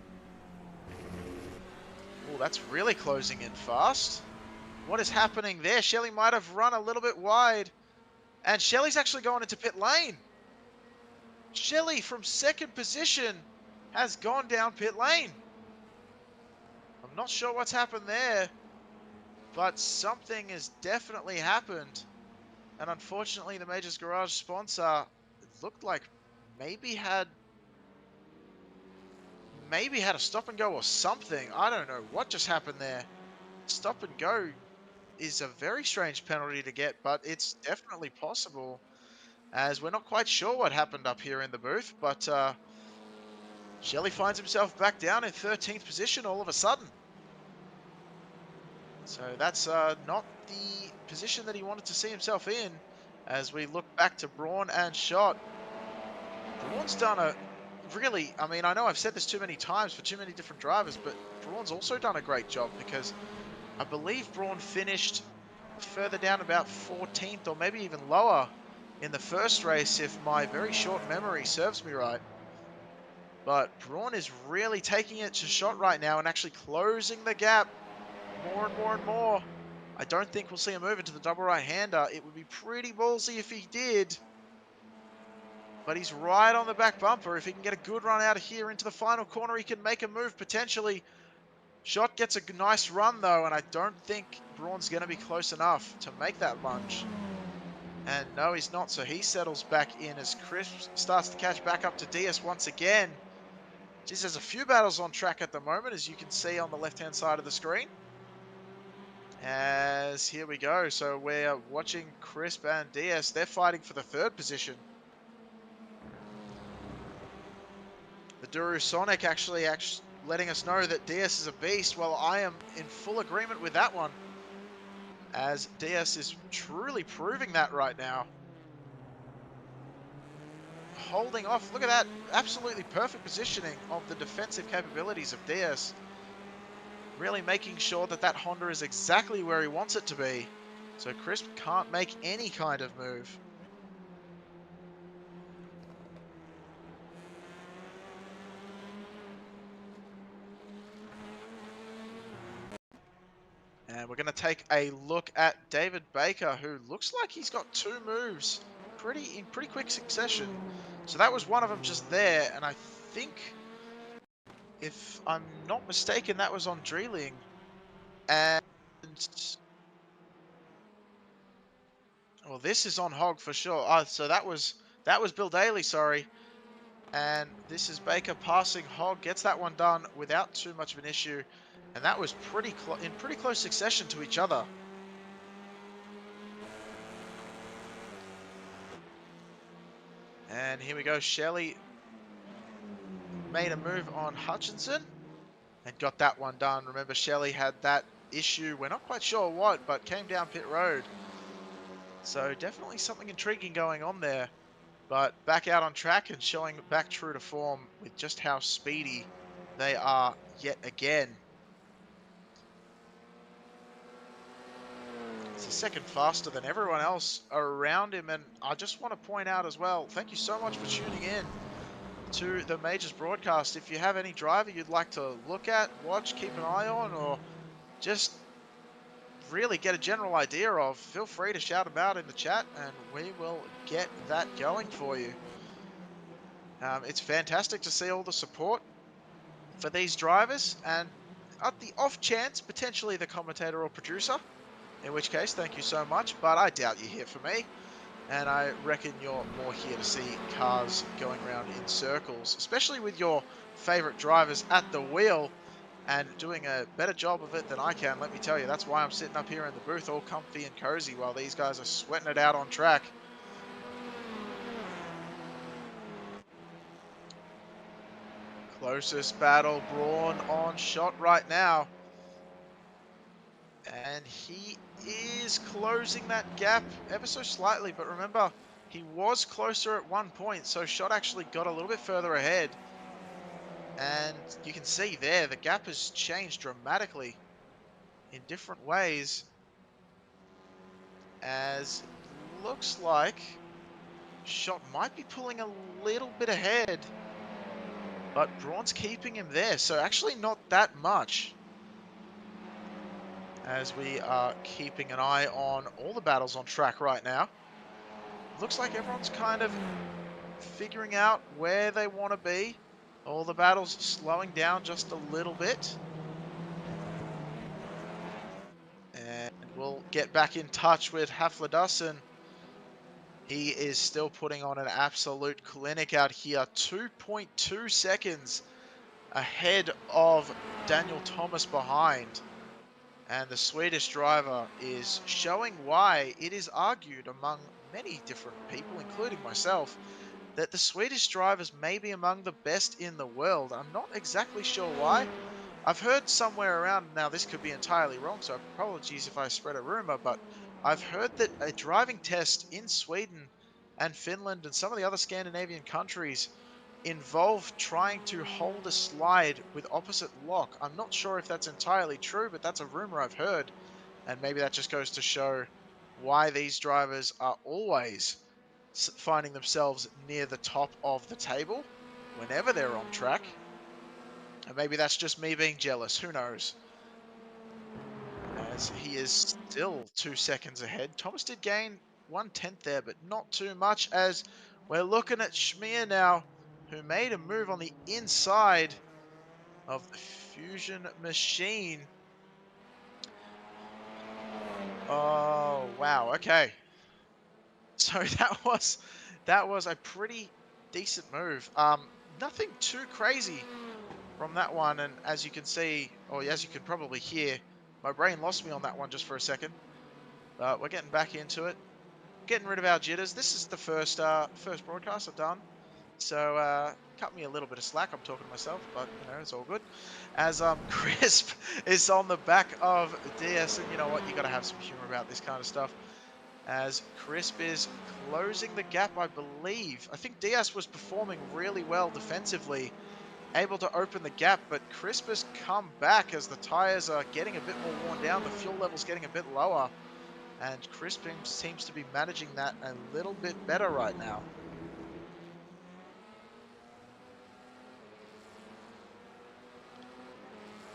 Oh, that's really closing in fast. What is happening there? Shelley might have run a little bit wide. And Shelley's actually going into pit lane. Shelley from second position has gone down pit lane. I'm not sure what's happened there, but something has definitely happened. And unfortunately, the Majors Garage sponsor, it looked like maybe had a stop and go or something. I don't know what just happened there. Stop and go is a very strange penalty to get, but it's definitely possible, as we're not quite sure what happened up here in the booth. But Shelley finds himself back down in 13th position all of a sudden. So that's not the position that he wanted to see himself in. As we look back to Braun and Shot, Braun's done a really, I mean, I know I've said this too many times for too many different drivers, but Braun's also done a great job, because I believe Braun finished further down, about 14th or maybe even lower in the first race, if my very short memory serves me right. But Braun is really taking it to Shot right now and actually closing the gap more and more and more. I don't think we'll see him move into the double right-hander. It would be pretty ballsy if he did. But he's right on the back bumper. If he can get a good run out of here into the final corner, he can make a move potentially. Shot gets a nice run though, and I don't think Braun's going to be close enough to make that lunge. And no, he's not, so he settles back in as Chris starts to catch back up to DS once again. Geez, there's a few battles on track at the moment, as you can see on the left-hand side of the screen. As here we go, so we're watching Crisp and DS. They're fighting for the third position. The Duru Sonic actually letting us know that DS is a beast. Well, I am in full agreement with that one, as DS is truly proving that right now. Holding off, look at that, absolutely perfect positioning of the defensive capabilities of DS. Really making sure that that Honda is exactly where he wants it to be. So Crisp can't make any kind of move. And we're going to take a look at David Baker, who looks like he's got two moves in pretty quick succession. So that was one of them just there, and I think, if I'm not mistaken, that was on Dreeling. And well, this is on Hog for sure. Oh, so that was Bill Daly, sorry. And this is Baker passing Hog, gets that one done without too much of an issue. And that was in pretty close succession to each other. And here we go. Shelley made a move on Hutchinson and got that one done. Remember, Shelley had that issue. We're not quite sure what, but came down pit road. So definitely something intriguing going on there. But back out on track and showing back true to form with just how speedy they are yet again. It's a second faster than everyone else around him. And I just want to point out as well, thank you so much for tuning in to the Majors broadcast. If you have any driver you'd like to look at, watch, keep an eye on, or just really get a general idea of, feel free to shout about in the chat and we will get that going for you. It's fantastic to see all the support for these drivers, and at the off chance, potentially the commentator or producer, in which case, thank you so much, but I doubt you're here for me. And I reckon you're more here to see cars going around in circles, especially with your favorite drivers at the wheel and doing a better job of it than I can, let me tell you. That's why I'm sitting up here in the booth all comfy and cozy while these guys are sweating it out on track. Closest battle, Braun on Shot right now. And he is closing that gap ever so slightly. But remember, he was closer at one point, so Shot actually got a little bit further ahead. And you can see there, the gap has changed dramatically in different ways, as it looks like Shot might be pulling a little bit ahead, but Braun's keeping him there. So actually not that much, as we are keeping an eye on all the battles on track right now. Looks like everyone's kind of figuring out where they want to be. All the battles slowing down just a little bit. And we'll get back in touch with Haflidassen. He is still putting on an absolute clinic out here. 2.2 seconds ahead of Daniel Thomas behind. And the Swedish driver is showing why it is argued among many different people, including myself, that the Swedish drivers may be among the best in the world. I'm not exactly sure why. I've heard somewhere around, now this could be entirely wrong, so apologies if I spread a rumor, but I've heard that a driving test in Sweden and Finland and some of the other Scandinavian countries involve trying to hold a slide with opposite lock. I'm not sure if that's entirely true, but that's a rumor I've heard. And maybe that just goes to show why these drivers are always finding themselves near the top of the table whenever they're on track. And maybe that's just me being jealous. Who knows? As he is still 2 seconds ahead. Thomas did gain 1/10 there, but not too much, as we're looking at Schmier now, who made a move on the inside of the Fusion machine. Oh, wow. Okay. So that was a pretty decent move. Nothing too crazy from that one, and as you can see, or as you can probably hear, my brain lost me on that one just for a second. But we're getting back into it, getting rid of our jitters. This is the first broadcast I've done, so cut me a little bit of slack. I'm talking to myself, but you know, it's all good. As Crisp is on the back of DS, and you know what, you got to have some humor about this kind of stuff. As Crisp is closing the gap, I believe. I think Diaz was performing really well defensively, able to open the gap, but Crisp has come back as the tires are getting a bit more worn down, the fuel level's getting a bit lower, and Crisp seems to be managing that a little bit better right now.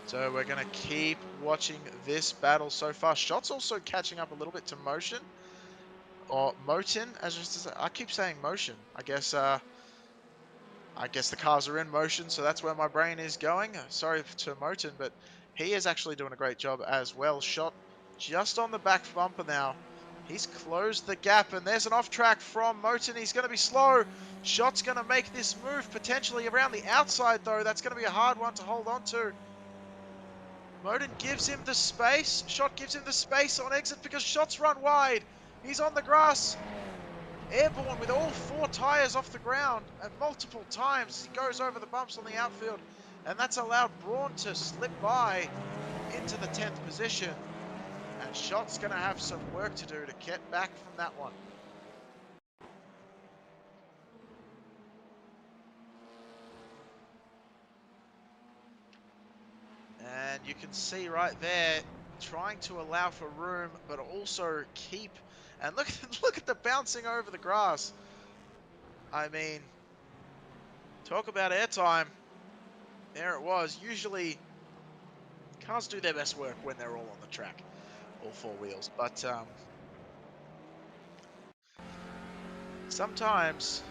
So we're going to keep watching this battle so far. Shot's also catching up a little bit to Motion, or Motin, as I keep saying Motion. I guess the cars are in motion, so that's where my brain is going. Sorry to Motin, but he is actually doing a great job as well. Shot just on the back bumper now. He's closed the gap, and there's an off track from Motin. He's going to be slow. Shot's going to make this move potentially around the outside, though. That's going to be a hard one to hold on to. Motin gives him the space. Shot gives him the space on exit because Shot's run wide. He's on the grass. Airborne with all four tires off the ground and multiple times. He goes over the bumps on the outfield, and that's allowed Braun to slip by into the 10th position. And Shot's going to have some work to do to get back from that one. And you can see right there, trying to allow for room, but also keep. And look at the bouncing over the grass. I mean, talk about airtime. There it was. Usually, cars do their best work when they're all on the track, all four wheels. But sometimes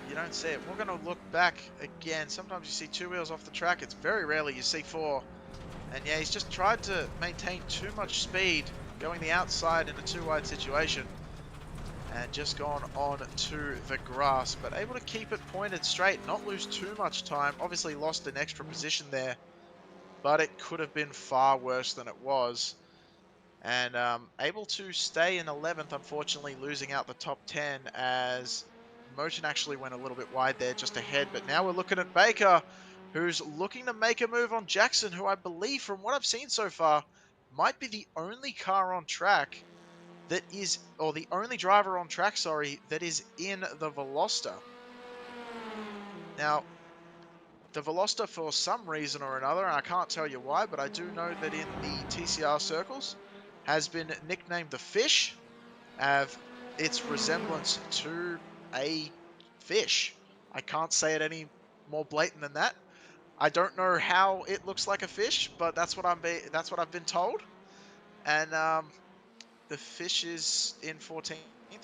you don't see it. We're going to look back again. Sometimes you see two wheels off the track. It's very rarely you see four. And yeah, he's just tried to maintain too much speed going the outside in a two-wide situation, and just gone on to the grass, but able to keep it pointed straight, not lose too much time. Obviously lost an extra position there, but it could have been far worse than it was. And able to stay in 11th, unfortunately losing out the top 10, as Motion actually went a little bit wide there just ahead. But now we're looking at Baker, who's looking to make a move on Jackson, who I believe, from what I've seen so far, might be the only car on track that is, or the only driver on track, sorry, that is in the Veloster. Now, the Veloster, for some reason or another, and I can't tell you why, but I do know that in the TCR circles, has been nicknamed the Fish, of its resemblance to a fish. I can't say it any more blatant than that. I don't know how it looks like a fish, but that's what I've been told. And the Fish is in 14th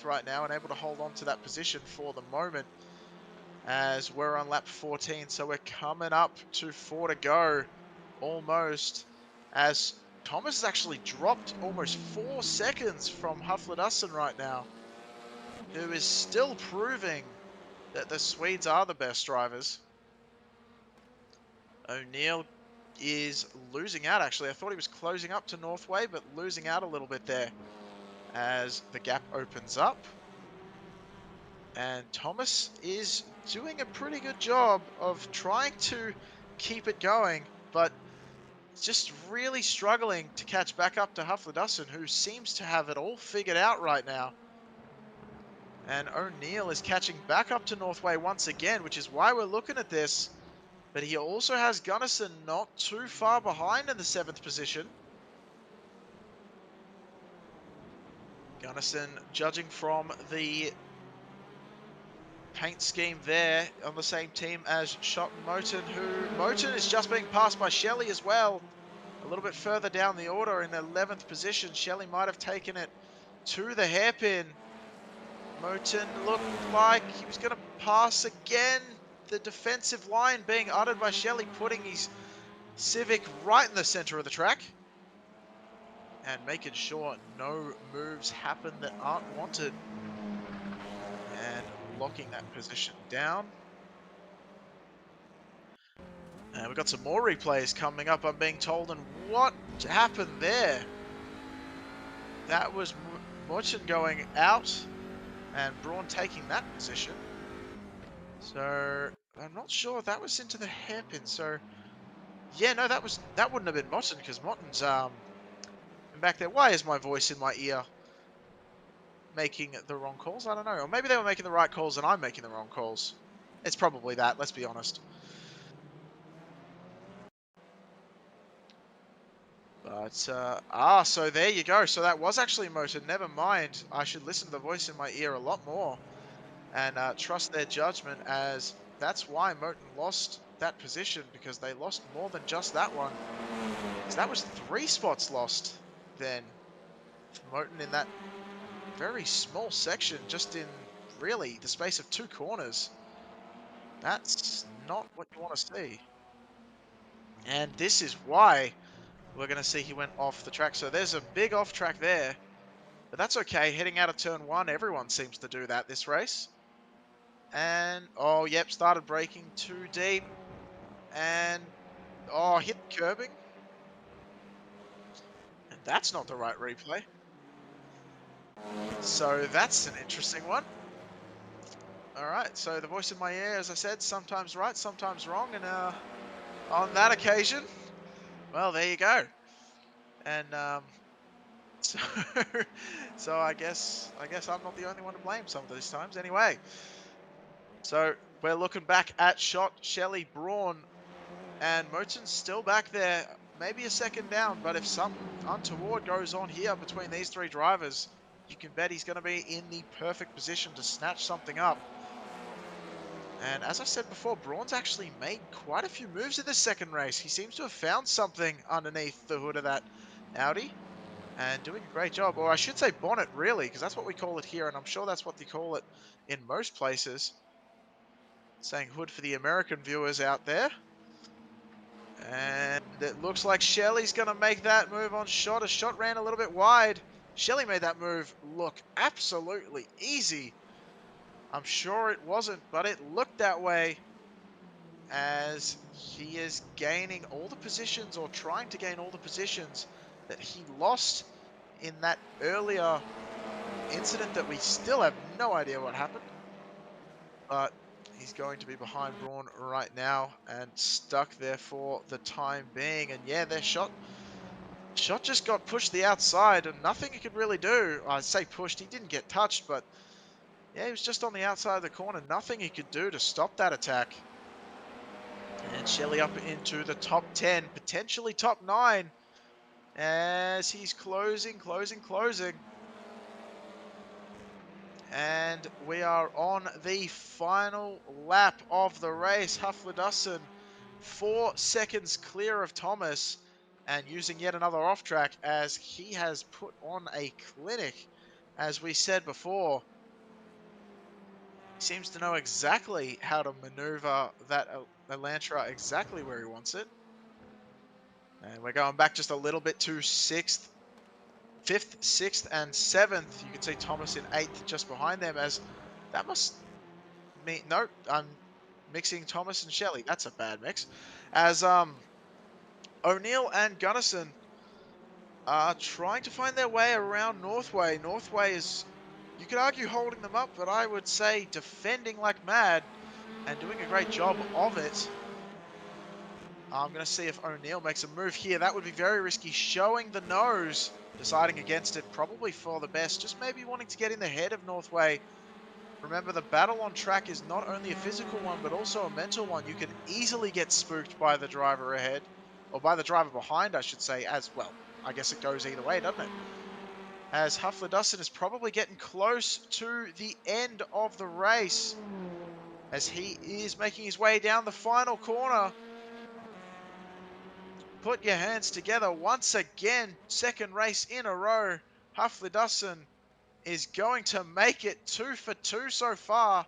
right now and able to hold on to that position for the moment as we're on lap 14. So we're coming up to 4 to go almost, as Thomas has actually dropped almost 4 seconds from Huffler right now, who is still proving that the Swedes are the best drivers. O'Neill is losing out, actually. I thought he was closing up to Northway, but losing out a little bit there as the gap opens up. And Thomas is doing a pretty good job of trying to keep it going, but just really struggling to catch back up to Huffler, who seems to have it all figured out right now. And O'Neill is catching back up to Northway once again, which is why we're looking at this. But he also has Gunnison not too far behind in the 7th position. Gunnison judging from the paint scheme there on the same team as Schott and Moulton, who Moulton is just being passed by Shelley as well. A little bit further down the order in 11th position. Shelley might have taken it to the hairpin. Moulton looked like he was going to pass again. The defensive line being uttered by Shelley, putting his Civic right in the center of the track and making sure no moves happen that aren't wanted, and locking that position down. And we've got some more replays coming up, I'm being told, and what happened there? That was Moulton going out and Braun taking that position. So I'm not sure if that was into the hairpin. So yeah, no, that wouldn't have been Moulton, because Moulton's back there. Why is my voice in my ear making the wrong calls? I don't know. Or maybe they were making the right calls and I'm making the wrong calls. It's probably that, let's be honest. But, so there you go. So that was actually Moulton. Never mind. I should listen to the voice in my ear a lot more and trust their judgment, as that's why Moulton lost that position, because they lost more than just that one. So that was 3 spots lost then for Moulton in that very small section, just in really the space of 2 corners. That's not what you want to see. And this is why we're going to see he went off the track. So there's a big off track there, but that's okay. Heading out of turn 1, everyone seems to do that this race. And, oh, yep, started braking too deep. And, oh, hit curbing. And that's not the right replay. So that's an interesting one. All right, so the voice in my ear, as I said, sometimes right, sometimes wrong. And on that occasion, well, there you go. And so, so I guess I'm not the only one to blame some of these times. Anyway, so we're looking back at Schott, Shelley, Braun, and Moulton's still back there, maybe a second down. But if something untoward goes on here between these 3 drivers, you can bet he's going to be in the perfect position to snatch something up. And as I said before, Braun's actually made quite a few moves in this second race. He seems to have found something underneath the hood of that Audi and doing a great job. Or I should say bonnet, really, because that's what we call it here, and I'm sure that's what they call it in most places. Saying hood for the American viewers out there. And it looks like Shelley's going to make that move on Schott. A Schott ran a little bit wide. Shelley made that move look absolutely easy. I'm sure it wasn't, but it looked that way, as he is gaining all the positions, or trying to gain all the positions, that he lost in that earlier incident that we still have no idea what happened. But he's going to be behind Braun right now and stuck there for the time being. And yeah, their Schott Shot just got pushed the outside and nothing he could really do. I say pushed, he didn't get touched, but yeah, he was just on the outside of the corner. Nothing he could do to stop that attack. And Shelley up into the top 10, potentially top 9, as he's closing. And we are on the final lap of the race. Huffler 4 seconds clear of Thomas and using yet another off track as he has put on a clinic. As we said before, he seems to know exactly how to maneuver that Elantra exactly where he wants it. And we're going back just a little bit to 6th, 5th, 6th, and 7th. You can see Thomas in 8th just behind them, as that must mean... No, I'm mixing Thomas and Shelley. That's a bad mix. As O'Neill and Gunnison are trying to find their way around Northway. Northway is, you could argue, holding them up, but I would say defending like mad and doing a great job of it. I'm going to see if O'Neill makes a move here. That would be very risky. Showing the nose, deciding against it, probably for the best. Just maybe wanting to get in the head of Northway. Remember, the battle on track is not only a physical one, but also a mental one. You can easily get spooked by the driver ahead, or by the driver behind, I should say, as well. I guess it goes either way, doesn't it? As Huffler is probably getting close to the end of the race, as he is making his way down the final corner. Put your hands together once again. Second race in a row. Huffler is going to make it 2 for 2 so far,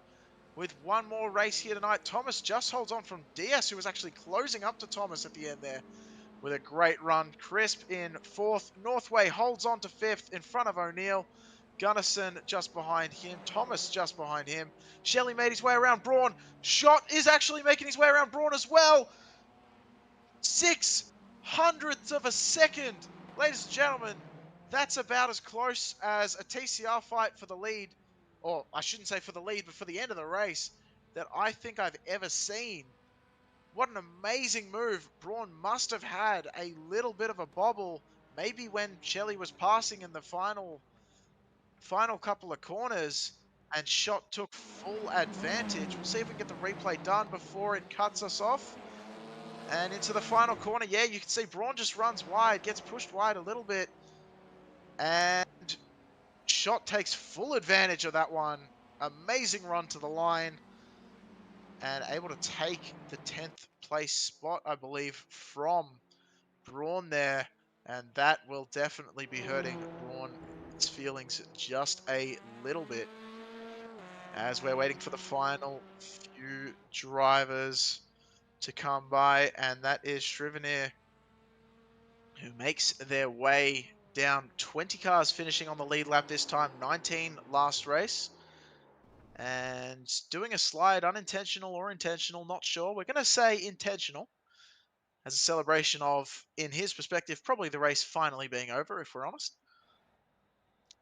with one more race here tonight. Thomas just holds on from DS, who was actually closing up to Thomas at the end there with a great run. Crisp in 4th. Northway holds on to 5th in front of O'Neill. Gunnison just behind him. Thomas just behind him. Shelley made his way around Braun. Shot is actually making his way around Braun as well. 0.06 of a second. Ladies and gentlemen, that's about as close as a TCR fight for the lead, or I shouldn't say for the lead, but for the end of the race, that I think I've ever seen. What an amazing move. Braun must have had a little bit of a bobble, maybe when Shelley was passing in the final couple of corners, and Shot took full advantage. We'll see if we can get the replay done before it cuts us off. And into the final corner, yeah, you can see Braun just runs wide, gets pushed wide a little bit, and Shot takes full advantage of that one. Amazing run to the line, and able to take the 10th place spot, I believe, from Braun there, and that will definitely be hurting Braun's feelings just a little bit, as we're waiting for the final few drivers to come by, and that is Shrivenir, who makes their way down. 20 cars finishing on the lead lap this time, 19 last race, and doing a slide, unintentional or intentional, not sure. We're going to say intentional, as a celebration of, in his perspective, probably the race finally being over, if we're honest.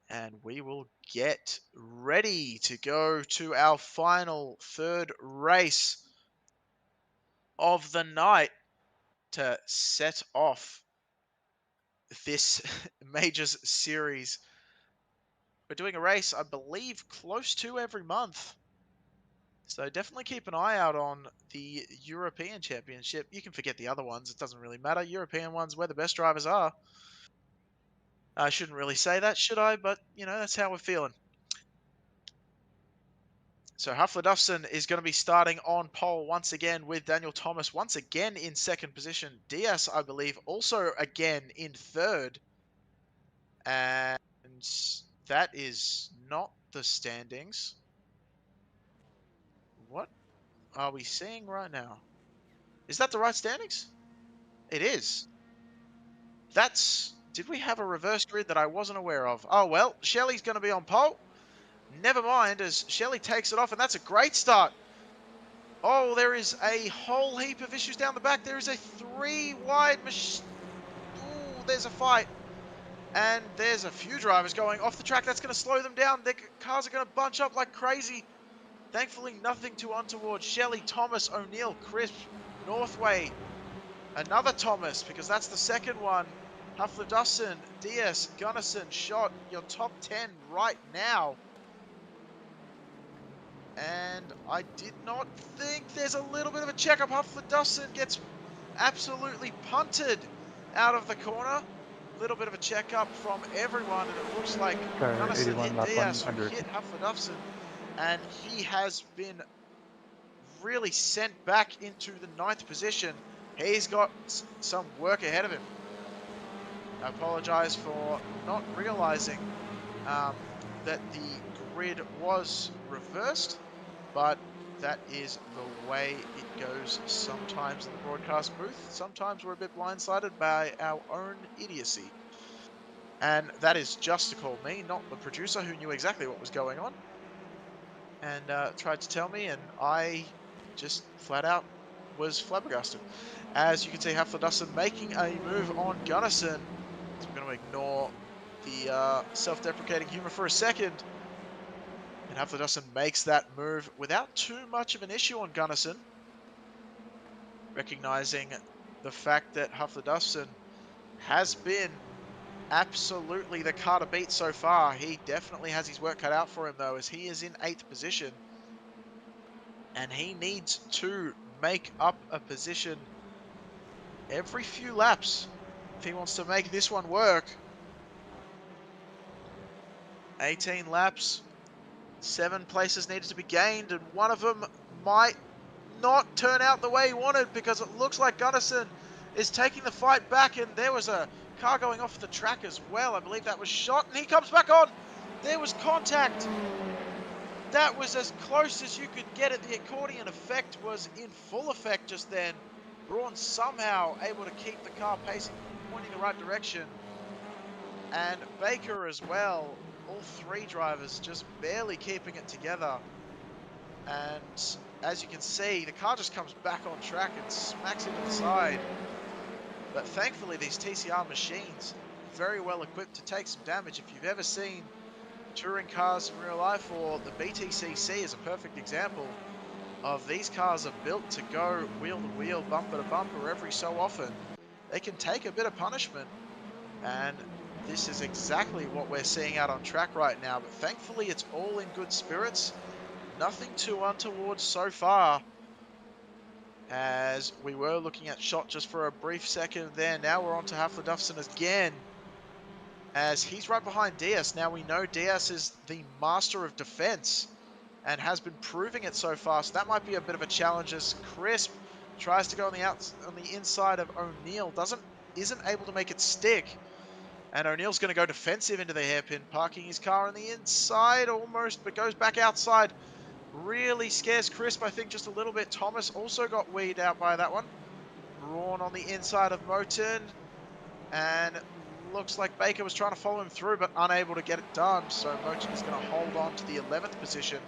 And we will get ready to go to our final third race of the night to set off this Majors series. We're doing a race, I believe, close to every month. So definitely keep an eye out on the European Championship. You can forget the other ones. It doesn't really matter. European ones, where the best drivers are. I shouldn't really say that, should I? But, you know, that's how we're feeling. So Huffler is going to be starting on pole once again, with Daniel Thomas once again in second position. Diaz, I believe, also again in third. And that is not the standings. What are we seeing right now? Is that the right standings? It is. Did we have a reverse grid that I wasn't aware of? Oh, well, Shelley's going to be on pole. Never mind, as Shelley takes it off, and that's a great start. Oh, there is a whole heap of issues down the back. There is a 3-wide machine. Ooh, there's a fight. And there's a few drivers going off the track. That's going to slow them down. Their cars are going to bunch up like crazy. Thankfully, nothing too untoward. Shelley, Thomas, O'Neill, Crisp, Northway. Another Thomas, because that's the second one. Huffler-Dussin, Diaz, Gunnison, Shot, your top 10 right now. And I did not think there's a little bit of a checkup. Huffler-Dussin gets absolutely punted out of the corner. Little bit of a checkup from everyone, and it looks like Car Gunnison 81, hit lap 1, Diaz, who under hit Huffler-Dussin, and he has been really sent back into the 9th position. He's got some work ahead of him. I apologize for not realizing that the grid was reversed, but that is the way it goes sometimes in the broadcast booth. Sometimes we're a bit blindsided by our own idiocy. And that is just to call me, not the producer who knew exactly what was going on and tried to tell me, and I just flat out was flabbergasted. As you can see, Huffler-Dussin making a move on Gunnison. So we're going to ignore the self-deprecating humor for a second. And Huffler-Dussin makes that move without too much of an issue on Gunnison, recognizing the fact that Huffler-Dussin has been absolutely the car to beat so far. He definitely has his work cut out for him, though, as he is in 8th position. And he needs to make up a position every few laps if he wants to make this one work. 18 laps, 7 places needed to be gained, and one of them might not turn out the way he wanted, because it looks like Gunnison is taking the fight back, and there was a car going off the track as well. I believe that was Shot, and he comes back on. There was contact. That was as close as you could get it. The accordion effect was in full effect just then. Braun somehow able to keep the car pacing, pointing the right direction. And Baker as well. All 3 drivers just barely keeping it together. And as you can see, the car just comes back on track and smacks into the side. But thankfully, these TCR machines, very well equipped to take some damage. If you've ever seen touring cars in real life, or the BTCC is a perfect example of, these cars are built to go wheel to wheel, bumper to bumper every so often. They can take a bit of punishment, and this is exactly what we're seeing out on track right now. But thankfully, it's all in good spirits. Nothing too untoward so far, as we were looking at Shot just for a brief second there. Now we're on to Huffler-Dussin again, as he's right behind Diaz. Now we know Diaz is the master of defense and has been proving it so far, so that might be a bit of a challenge as Crisp tries to go on the inside of O'Neill, isn't able to make it stick, and O'Neill's going to go defensive into the hairpin, parking his car on the inside almost, but goes back outside. Really scares Crisp, I think, just a little bit. Thomas also got weeded out by that one. Braun on the inside of Moulton, and looks like Baker was trying to follow him through, but unable to get it done. So Moulton is going to hold on to the 11th position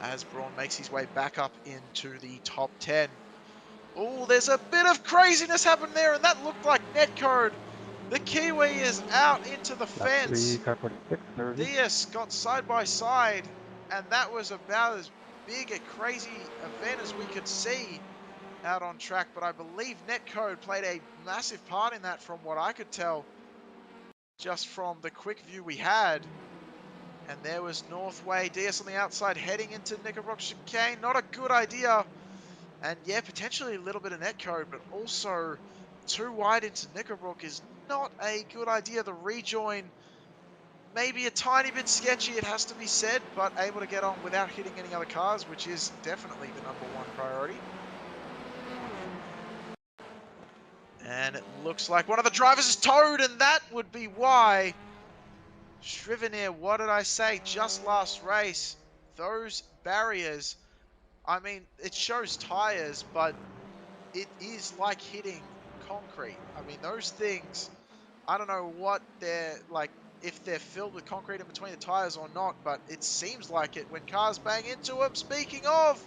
as Braun makes his way back up into the top 10. Oh, there's a bit of craziness happened there, and that looked like netcode. The Kiwi is out into the lap 3, fence. car 46, service. Diaz got side by side, and that was about as big a crazy event as we could see out on track. But I believe netcode played a massive part in that, from what I could tell just from the quick view we had. And there was Northway, Diaz on the outside heading into Knickerbrook chicane. Not a good idea. And yeah, potentially a little bit of netcode, but also too wide into Knickerbrook is not a good idea. The rejoin, maybe a tiny bit sketchy, it has to be said, but able to get on without hitting any other cars, which is definitely the #1 priority. And it looks like one of the drivers is towed, and that would be why. Shrivenir, what did I say just last race? Those barriers, I mean, it shows tires, but it is like hitting concrete. I mean, those things, I don't know what they're like, if they're filled with concrete in between the tires or not, but it seems like it when cars bang into them. Speaking of,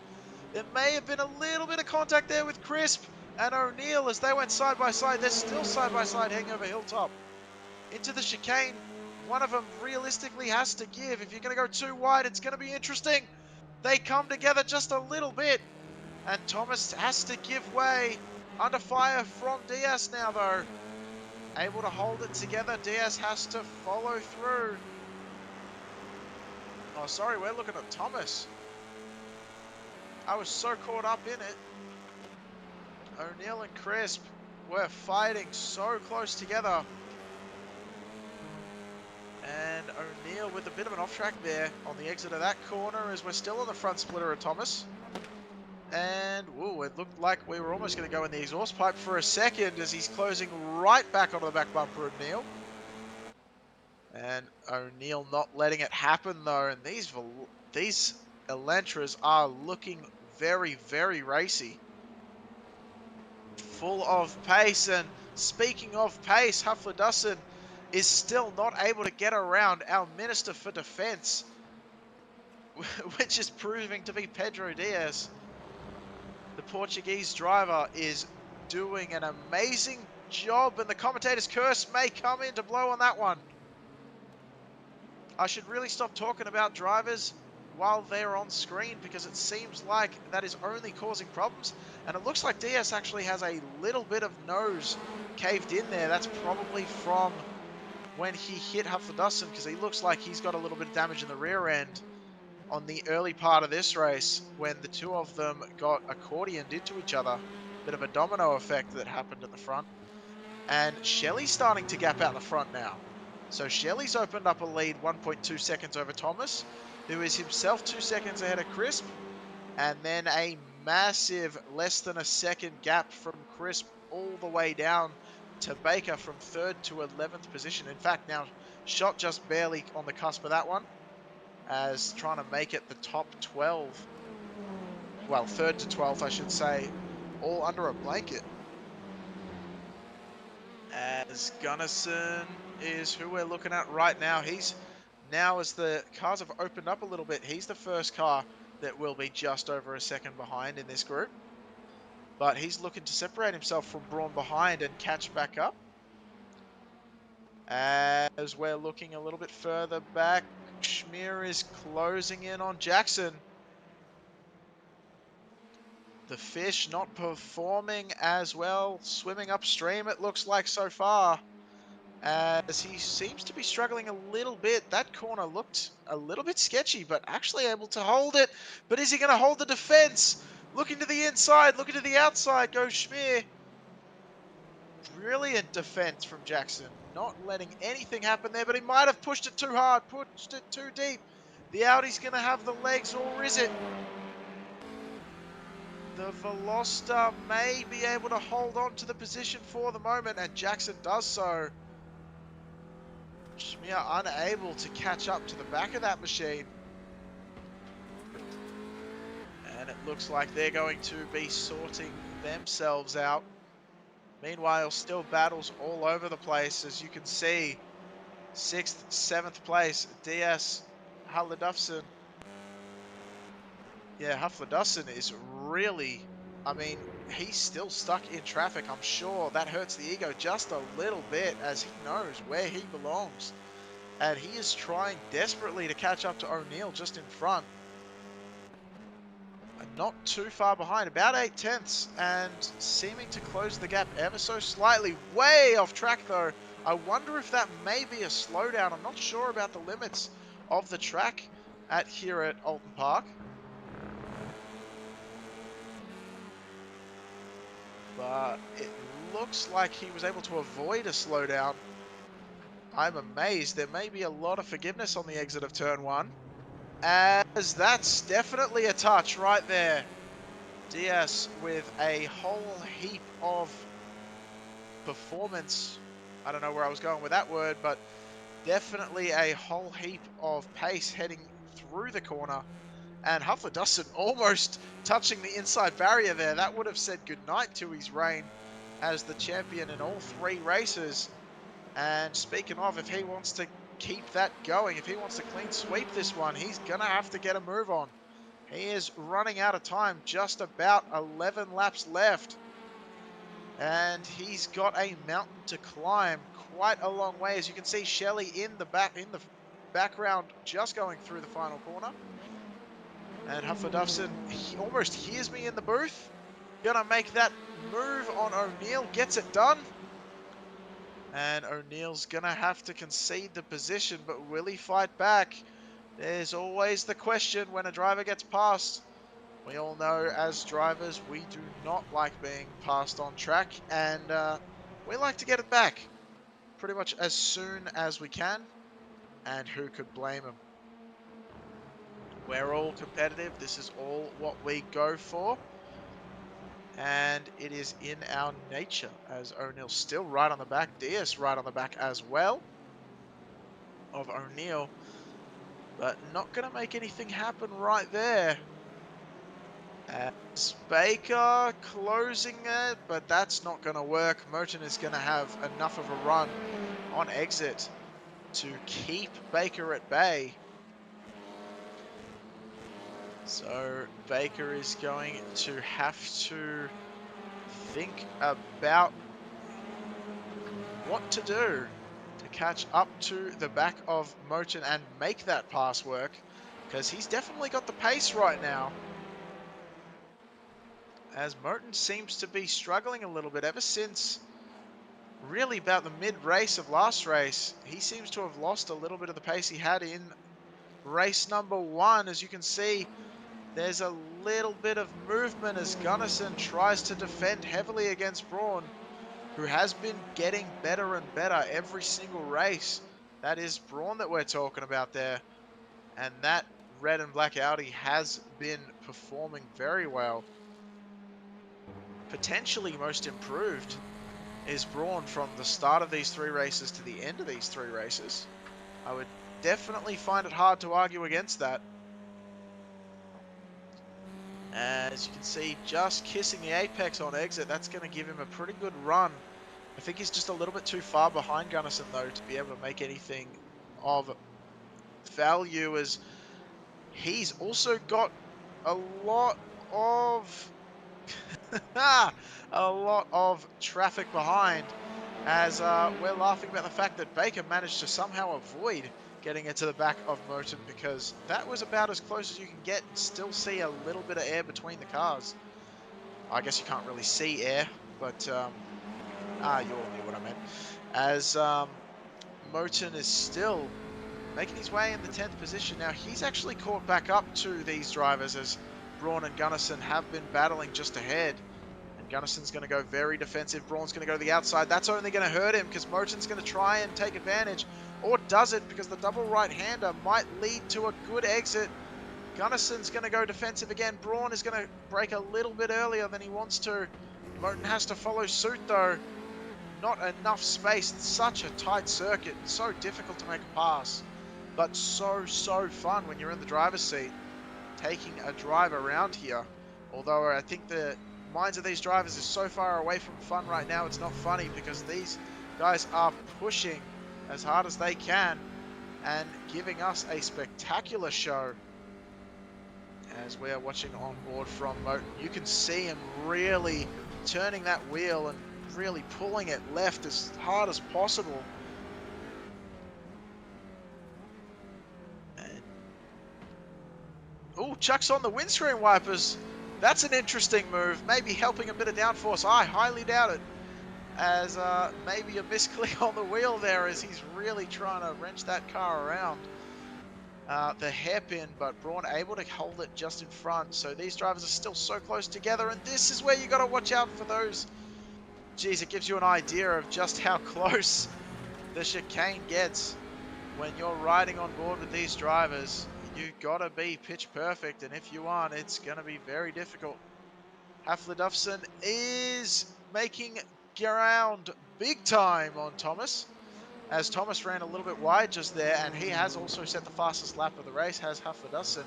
there may have been a little bit of contact there with Crisp and O'Neill as they went side by side. They're still side by side heading over Hilltop into the chicane. One of them realistically has to give. If you're going to go too wide, it's going to be interesting. They come together just a little bit, and Thomas has to give way under fire from Diaz now, though. able to hold it together. Diaz has to follow through. Oh, sorry, we're looking at Thomas. I was so caught up in it. O'Neill and Crisp were fighting so close together. And O'Neill with a bit of an off-track there on the exit of that corner as we're still on the front splitter of Thomas. And, whoa, it looked like we were almost going to go in the exhaust pipe for a second as he's closing right back onto the back bumper of O'Neill. And O'Neill not letting it happen, though. And these Elantras are looking very, very racy. Full of pace. And speaking of pace, Huffler-Dussin is still not able to get around our Minister for Defence, which is proving to be Pedro Diaz. The Portuguese driver is doing an amazing job, and the commentator's curse may come in to blow on that one. I should really stop talking about drivers while they're on screen, because it seems like that is only causing problems. And it looks like Diaz actually has a little bit of nose caved in there. That's probably from when he hit Huffler-Dussin, because he looks like he's got a little bit of damage in the rear end on the early part of this race when the two of them got accordioned into each other. Bit of a domino effect that happened at the front. And Shelley's starting to gap out the front now. So Shelley's opened up a lead 1.2 seconds over Thomas, who is himself 2 seconds ahead of Crisp. And then a massive less than a second gap from Crisp all the way down to Baker from 3rd to 11th position. In fact, now Shot just barely on the cusp of that one, as trying to make it the top 12. Well, 3rd to 12th, I should say, all under a blanket. As Gunnison is who we're looking at right now. He's now, as the cars have opened up a little bit, he's the first car that will be just over a second behind in this group. But he's looking to separate himself from Braun behind and catch back up. As we're looking a little bit further back, Schmier is closing in on Jackson. The Fish not performing as well, swimming upstream it looks like so far, as he seems to be struggling a little bit. That corner looked a little bit sketchy, but actually able to hold it. But is he going to hold the defense? Looking to the inside, looking to the outside, goes Schmier. Brilliant defense from Jackson, not letting anything happen there, but he might have pushed it too hard, pushed it too deep. The Audi's going to have the legs, or is it? The Veloster may be able to hold on to the position for the moment, and Jackson does so. Schmier unable to catch up to the back of that machine. And it looks like they're going to be sorting themselves out. Meanwhile, still battles all over the place, as you can see. 6th, 7th place, DS, Huffler-Dussin. Yeah, Huffler-Dussin is really, I mean, he's still stuck in traffic. I'm sure that hurts the ego just a little bit, as he knows where he belongs. And he is trying desperately to catch up to O'Neill just in front. And not too far behind, about 8/10, and seeming to close the gap ever so slightly. Way off track though. I wonder if that may be a slowdown. I'm not sure about the limits of the track here at Oulton Park. But it looks like he was able to avoid a slowdown. I'm amazed. There may be a lot of forgiveness on the exit of turn 1, as that's definitely a touch right there. Diaz with a whole heap of performance. I don't know where I was going with that word, but definitely a whole heap of pace heading through the corner. And Huffler-Dussin almost touching the inside barrier there. That would have said goodnight to his reign as the champion in all 3 races. And speaking of, if he wants to keep that going, if he wants to clean sweep this one, he's going to have to get a move on. He is running out of time, just about 11 laps left. And he's got a mountain to climb, quite a long way. As you can see, Shelley in the background, just going through the final corner. And Huffler-Dussin, he almost hears me in the booth. Gonna make that move on O'Neill, gets it done. And O'Neill's going to have to concede the position, but will he fight back? There's always the question when a driver gets passed. We all know as drivers, we do not like being passed on track, and we like to get it back pretty much as soon as we can. And who could blame him? We're all competitive. This is all what we go for. And it is in our nature, as O'Neill still right on the back. Diaz right on the back as well of O'Neill. But not going to make anything happen right there. As Baker closing it, but that's not going to work. Moulton is going to have enough of a run on exit to keep Baker at bay. So Baker is going to have to think about what to do to catch up to the back of Moulton and make that pass work, because he's definitely got the pace right now. As Moulton seems to be struggling a little bit ever since really about the mid-race of last race. He seems to have lost a little bit of the pace he had in race number 1. As you can see, there's a little bit of movement as Gunnison tries to defend heavily against Braun, who has been getting better and better every single race. That is Braun that we're talking about there. And that red and black Audi has been performing very well. Potentially most improved is Braun from the start of these 3 races to the end of these 3 races. I would definitely find it hard to argue against that. As you can see, just kissing the apex on exit, that's going to give him a pretty good run. I think he's just a little bit too far behind Gunnison, though, to be able to make anything of value, as he's also got a lot of a lot of traffic behind, as we're laughing about the fact that Baker managed to somehow avoid getting into the back of Moulton, because that was about as close as you can get and still see a little bit of air between the cars. I guess you can't really see air, but you all knew what I meant. As Moulton is still making his way in the 10th position. Now, he's actually caught back up to these drivers, as Braun and Gunnison have been battling just ahead. And Gunnison's going to go very defensive. Braun's going to go to the outside. That's only going to hurt him, because Moulton's going to try and take advantage. Or does it, because the double right-hander might lead to a good exit. Gunnison's going to go defensive again. Braun is going to brake a little bit earlier than he wants to. Moulton has to follow suit, though. Not enough space. It's such a tight circuit. It's so difficult to make a pass. But so fun when you're in the driver's seat, taking a drive around here. Although I think the minds of these drivers is so far away from fun right now, it's not funny, because these guys are pushing as hard as they can and giving us a spectacular show. As we are watching on board from Moulton, you can see him really turning that wheel and really pulling it left as hard as possible. Oh, chucks on the windscreen wipers. That's an interesting move. Maybe helping a bit of downforce. I highly doubt it. As maybe a misclick on the wheel there, as he's really trying to wrench that car around. The hairpin, but Braun able to hold it just in front. So these drivers are still so close together, and this is where you got to watch out for those. Geez, it gives you an idea of just how close the chicane gets when you're riding on board with these drivers. You gotta be pitch perfect, and if you aren't, it's gonna be very difficult. Hafler-Duffson is making ground big time on Thomas, as Thomas ran a little bit wide just there, and he has also set the fastest lap of the race, has Hafler-Duffson,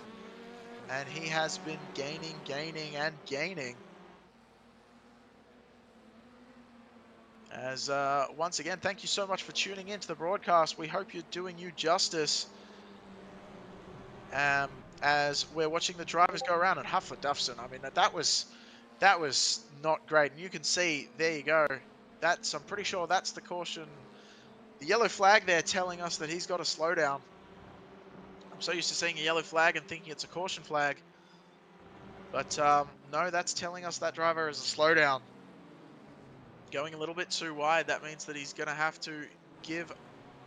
and he has been gaining. As once again, thank you so much for tuning into the broadcast. We hope you're doing you justice. As we're watching the drivers go around, and Hafler-Duffson, I mean, that was not great. And you can see, there you go. I'm pretty sure that's the caution. The yellow flag there telling us that he's got to slow down. I'm so used to seeing a yellow flag and thinking it's a caution flag. But no, that's telling us that driver is a slowdown. going a little bit too wide. That means that he's going to have to give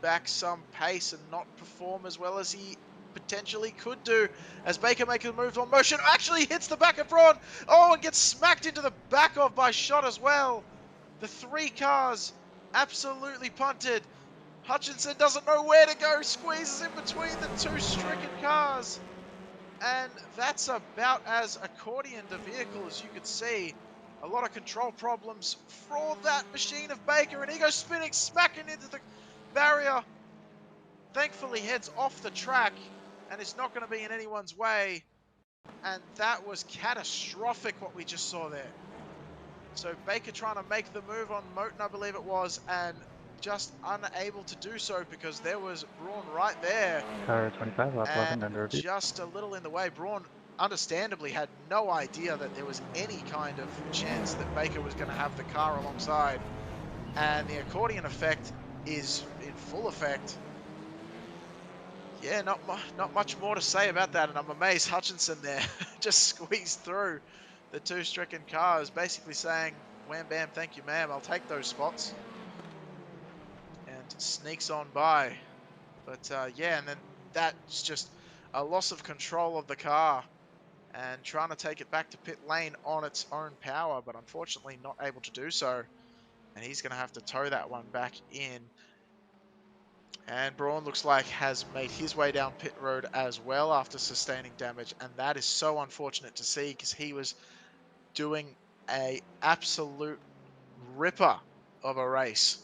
back some pace and not perform as well as he potentially could do, as Baker makes a move on motion. Actually hits the back of Braun. Oh, and gets smacked into the back of by Shot as well. The three cars absolutely punted. Hutchinson doesn't know where to go, squeezes in between the two stricken cars. And that's about as accordioned a vehicle as you could see. A lot of control problems for that machine of Baker, and he goes spinning, smacking into the barrier. Thankfully heads off the track and is not going to be in anyone's way. And that was catastrophic what we just saw there. So Baker trying to make the move on Moulton, I believe it was, and just unable to do so because there was Braun right there. Car 25, lap 11, And under review. just a little in the way. Braun understandably had no idea that there was any kind of chance that Baker was going to have the car alongside. And the accordion effect is in full effect. Yeah, not much more to say about that, and I'm amazed Hutchinson there just squeezed through the two stricken cars, basically saying, wham bam, thank you ma'am, I'll take those spots. And sneaks on by. But yeah, and then that's just a loss of control of the car and trying to take it back to pit lane on its own power, but unfortunately not able to do so. And he's going to have to tow that one back in. And Braun looks like has made his way down pit road as well after sustaining damage. And that is so unfortunate to see because he was doing a absolute ripper of a race.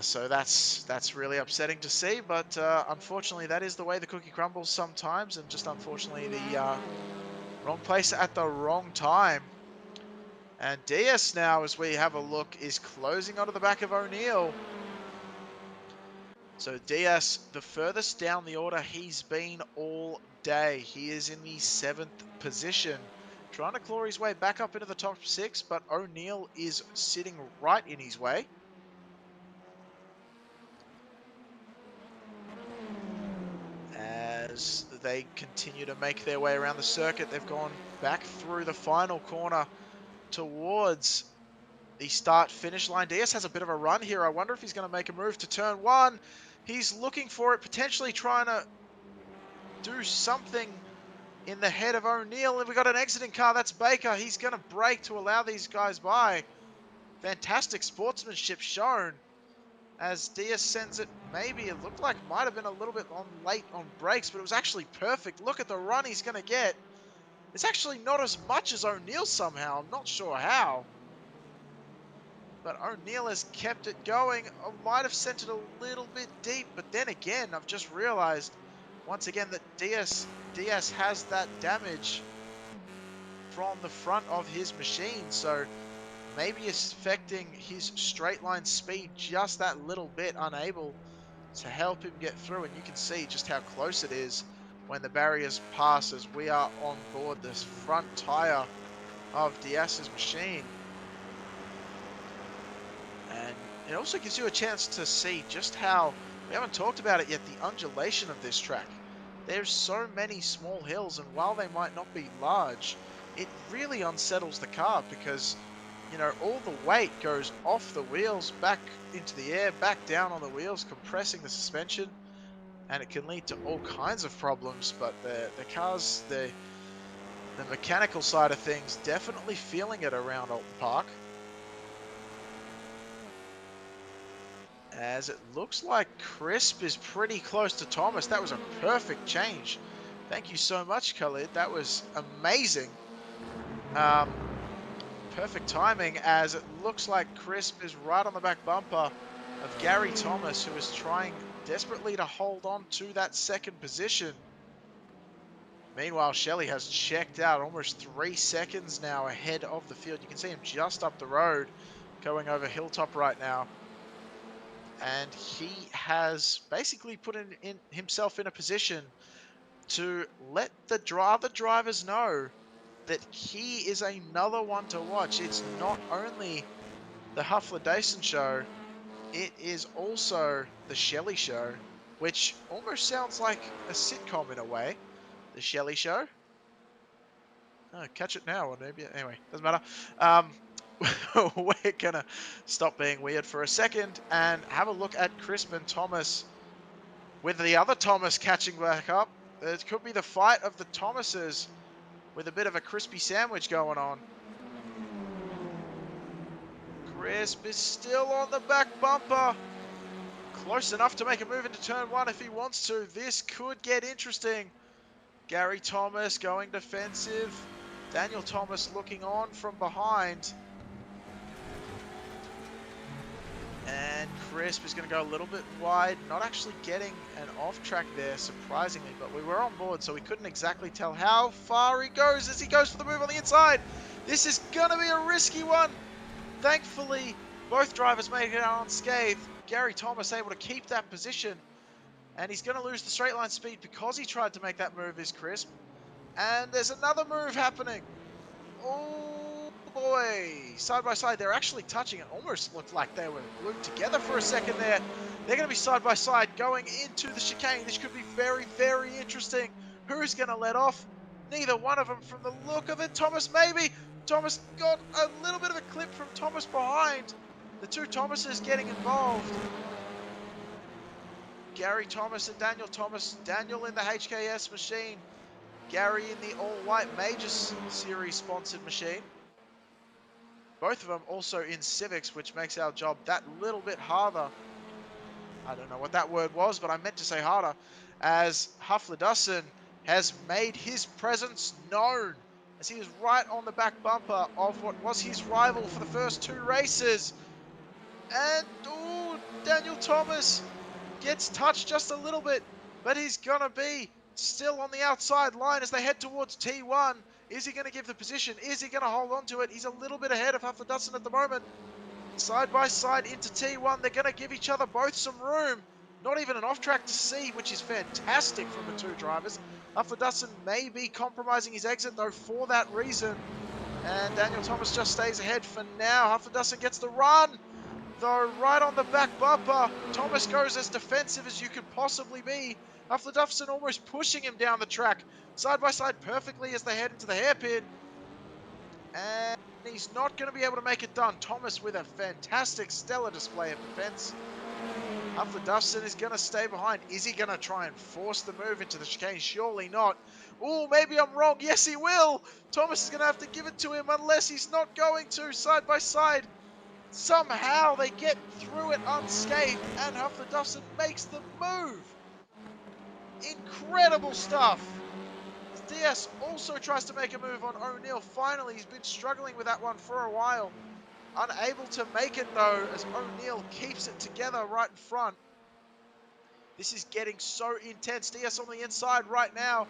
So that's really upsetting to see. But unfortunately, that is the way the cookie crumbles sometimes. And just unfortunately, the wrong place at the wrong time. And DS now, as we have a look, is closing onto the back of O'Neill. So DS, the furthest down the order he's been all day. He is in the 7th position, trying to claw his way back up into the top 6, but O'Neill is sitting right in his way. As they continue to make their way around the circuit, they've gone back through the final corner towards the start-finish line. DS has a bit of a run here. I wonder if he's going to make a move to turn 1. He's looking for it, potentially trying to do something in the head of O'Neill. And we've got an exiting car. That's Baker. He's going to brake to allow these guys by. Fantastic sportsmanship shown as Diaz sends it. Maybe it looked like might have been a little bit on late on brakes, but it was actually perfect. Look at the run he's going to get. It's actually not as much as O'Neill somehow. I'm not sure how. But O'Neill has kept it going. I might have sent it a little bit deep, but then again, I've just realized once again that Diaz has that damage from the front of his machine. So maybe it's affecting his straight line speed just that little bit, unable to help him get through. And you can see just how close it is when the barriers pass as we are on board this front tire of Diaz's machine. And it also gives you a chance to see just how, we haven't talked about it yet, the undulation of this track. There's so many small hills, and while they might not be large, it really unsettles the car because, you know, all the weight goes off the wheels, back into the air, back down on the wheels, compressing the suspension, and it can lead to all kinds of problems. But the cars, the mechanical side of things, definitely feeling it around Oulton Park. As it looks like Crisp is pretty close to Thomas. That was a perfect change. Thank you so much, Khalid. That was amazing. Perfect timing, as it looks like Crisp is right on the back bumper of Gary Thomas, who is trying desperately to hold on to that second position. Meanwhile, Shelley has checked out almost 3 seconds now ahead of the field. You can see him just up the road going over Hilltop right now. And he has basically put himself in a position to let the other drivers know that he is another one to watch. It's not only the Huffler Dason show, it is also the Shelley show, which almost sounds like a sitcom in a way. The Shelley show. Oh, catch it now, or maybe anyway, doesn't matter. we're gonna stop being weird for a second and have a look at Crisp and Thomas, with the other Thomas catching back up. It could be the fight of the Thomases with a bit of a crispy sandwich going on. Crisp is still on the back bumper. Close enough to make a move into turn one if he wants to. This could get interesting. Gary Thomas going defensive. Daniel Thomas looking on from behind. And Crisp is going to go a little bit wide, not actually getting an off track there, surprisingly, but we were on board, so we couldn't exactly tell how far he goes as he goes for the move on the inside. This is going to be a risky one. Thankfully, both drivers made it out unscathed. Gary Thomas able to keep that position, and he's going to lose the straight line speed because he tried to make that move, is Crisp. And there's another move happening. Oh boy, side by side, they're actually touching. It almost looked like they were glued together for a second there. They're going to be side by side going into the chicane. This could be very, very interesting. Who's going to let off? Neither one of them from the look of it. Thomas maybe. Thomas got a little bit of a clip from Thomas behind. The two Thomases getting involved. Gary Thomas and Daniel Thomas. Daniel in the HKS machine. Gary in the all-white Major Series sponsored machine. Both of them also in Civics, which makes our job that little bit harder. I don't know what that word was, but I meant to say harder, as Huffler has made his presence known, as he is right on the back bumper of what was his rival for the first two races. And, ooh, Daniel Thomas gets touched just a little bit, but he's going to be still on the outside line as they head towards T1. Is he going to give the position? Is he going to hold on to it? He's a little bit ahead of Huffler at the moment. Side by side into T1. They're going to give each other both some room. Not even an off track to see, which is fantastic from the two drivers. Huffler may be compromising his exit, though, for that reason. And Daniel Thomas just stays ahead for now. Huffler gets the run, though, right on the back bumper. Thomas goes as defensive as you could possibly be. Huffler almost pushing him down the track. Side by side perfectly as they head into the hairpin. And he's not going to be able to make it done. Thomas with a fantastic, stellar display of defense. Huffler is going to stay behind. Is he going to try and force the move into the chicane? Surely not. Oh, maybe I'm wrong. Yes, he will. Thomas is going to have to give it to him unless he's not going to. Side by side. Somehow they get through it unscathed, and Huffler makes the move. Incredible stuff. DS also tries to make a move on O'Neill. Finally, he's been struggling with that one for a while. Unable to make it though, as O'Neill keeps it together right in front. This is getting so intense. DS on the inside right now.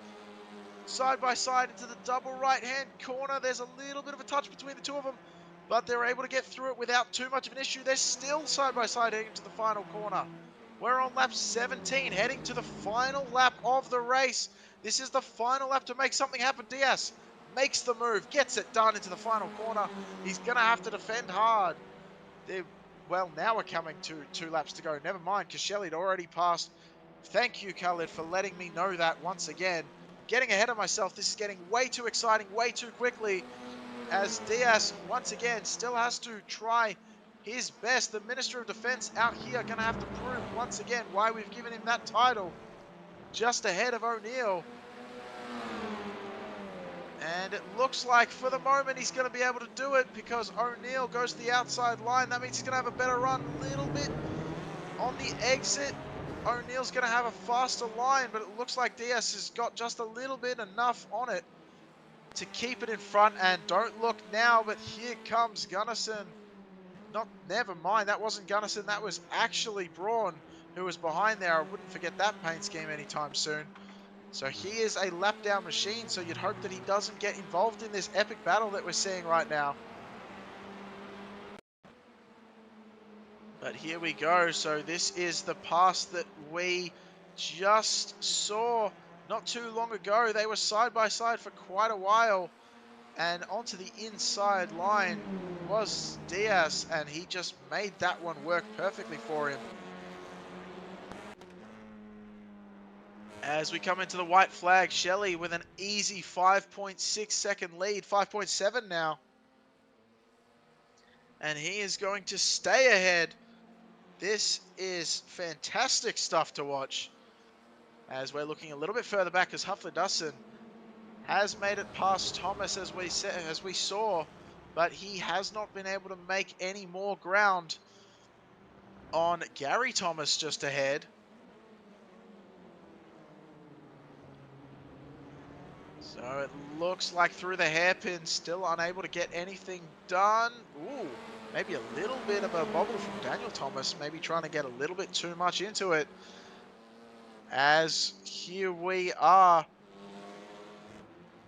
Side by side into the double right-hand corner. There's a little bit of a touch between the two of them, but they're able to get through it without too much of an issue. They're still side by side heading to the final corner. We're on lap 17, heading to the final lap of the race. This is the final lap to make something happen. Diaz makes the move, gets it done into the final corner. He's going to have to defend hard. Well, now we're coming to 2 laps to go. Never mind, because Shelley'd already passed. Thank you, Khalid, for letting me know that once again. Getting ahead of myself. This is getting way too exciting, way too quickly, as Diaz, once again, still has to try his best. The Minister of Defense out here going to have to prove once again why we've given him that title. Just ahead of O'Neill. And it looks like for the moment he's going to be able to do it because O'Neill goes to the outside line. That means he's going to have a better run a little bit on the exit. O'Neill's going to have a faster line, but it looks like Diaz has got just a little bit enough on it to keep it in front. And don't look now, but here comes Gunnison. Never mind, that wasn't Gunnison, that was actually Braun who was behind there. I wouldn't forget that paint scheme anytime soon. So he is a lap down machine, so you'd hope that he doesn't get involved in this epic battle that we're seeing right now. But here we go. So this is the pass that we just saw not too long ago. They were side by side for quite a while. And onto the inside line was Diaz, and he just made that one work perfectly for him. As we come into the white flag, Shelley with an easy 5.6 second lead, 5.7 now. And he is going to stay ahead. This is fantastic stuff to watch. As we're looking a little bit further back, as Huffler Dustin has made it past Thomas, as we saw, but he has not been able to make any more ground on Gary Thomas just ahead. So it looks like through the hairpin, still unable to get anything done. Ooh, maybe a little bit of a bobble from Daniel Thomas, maybe trying to get a little bit too much into it. As here we are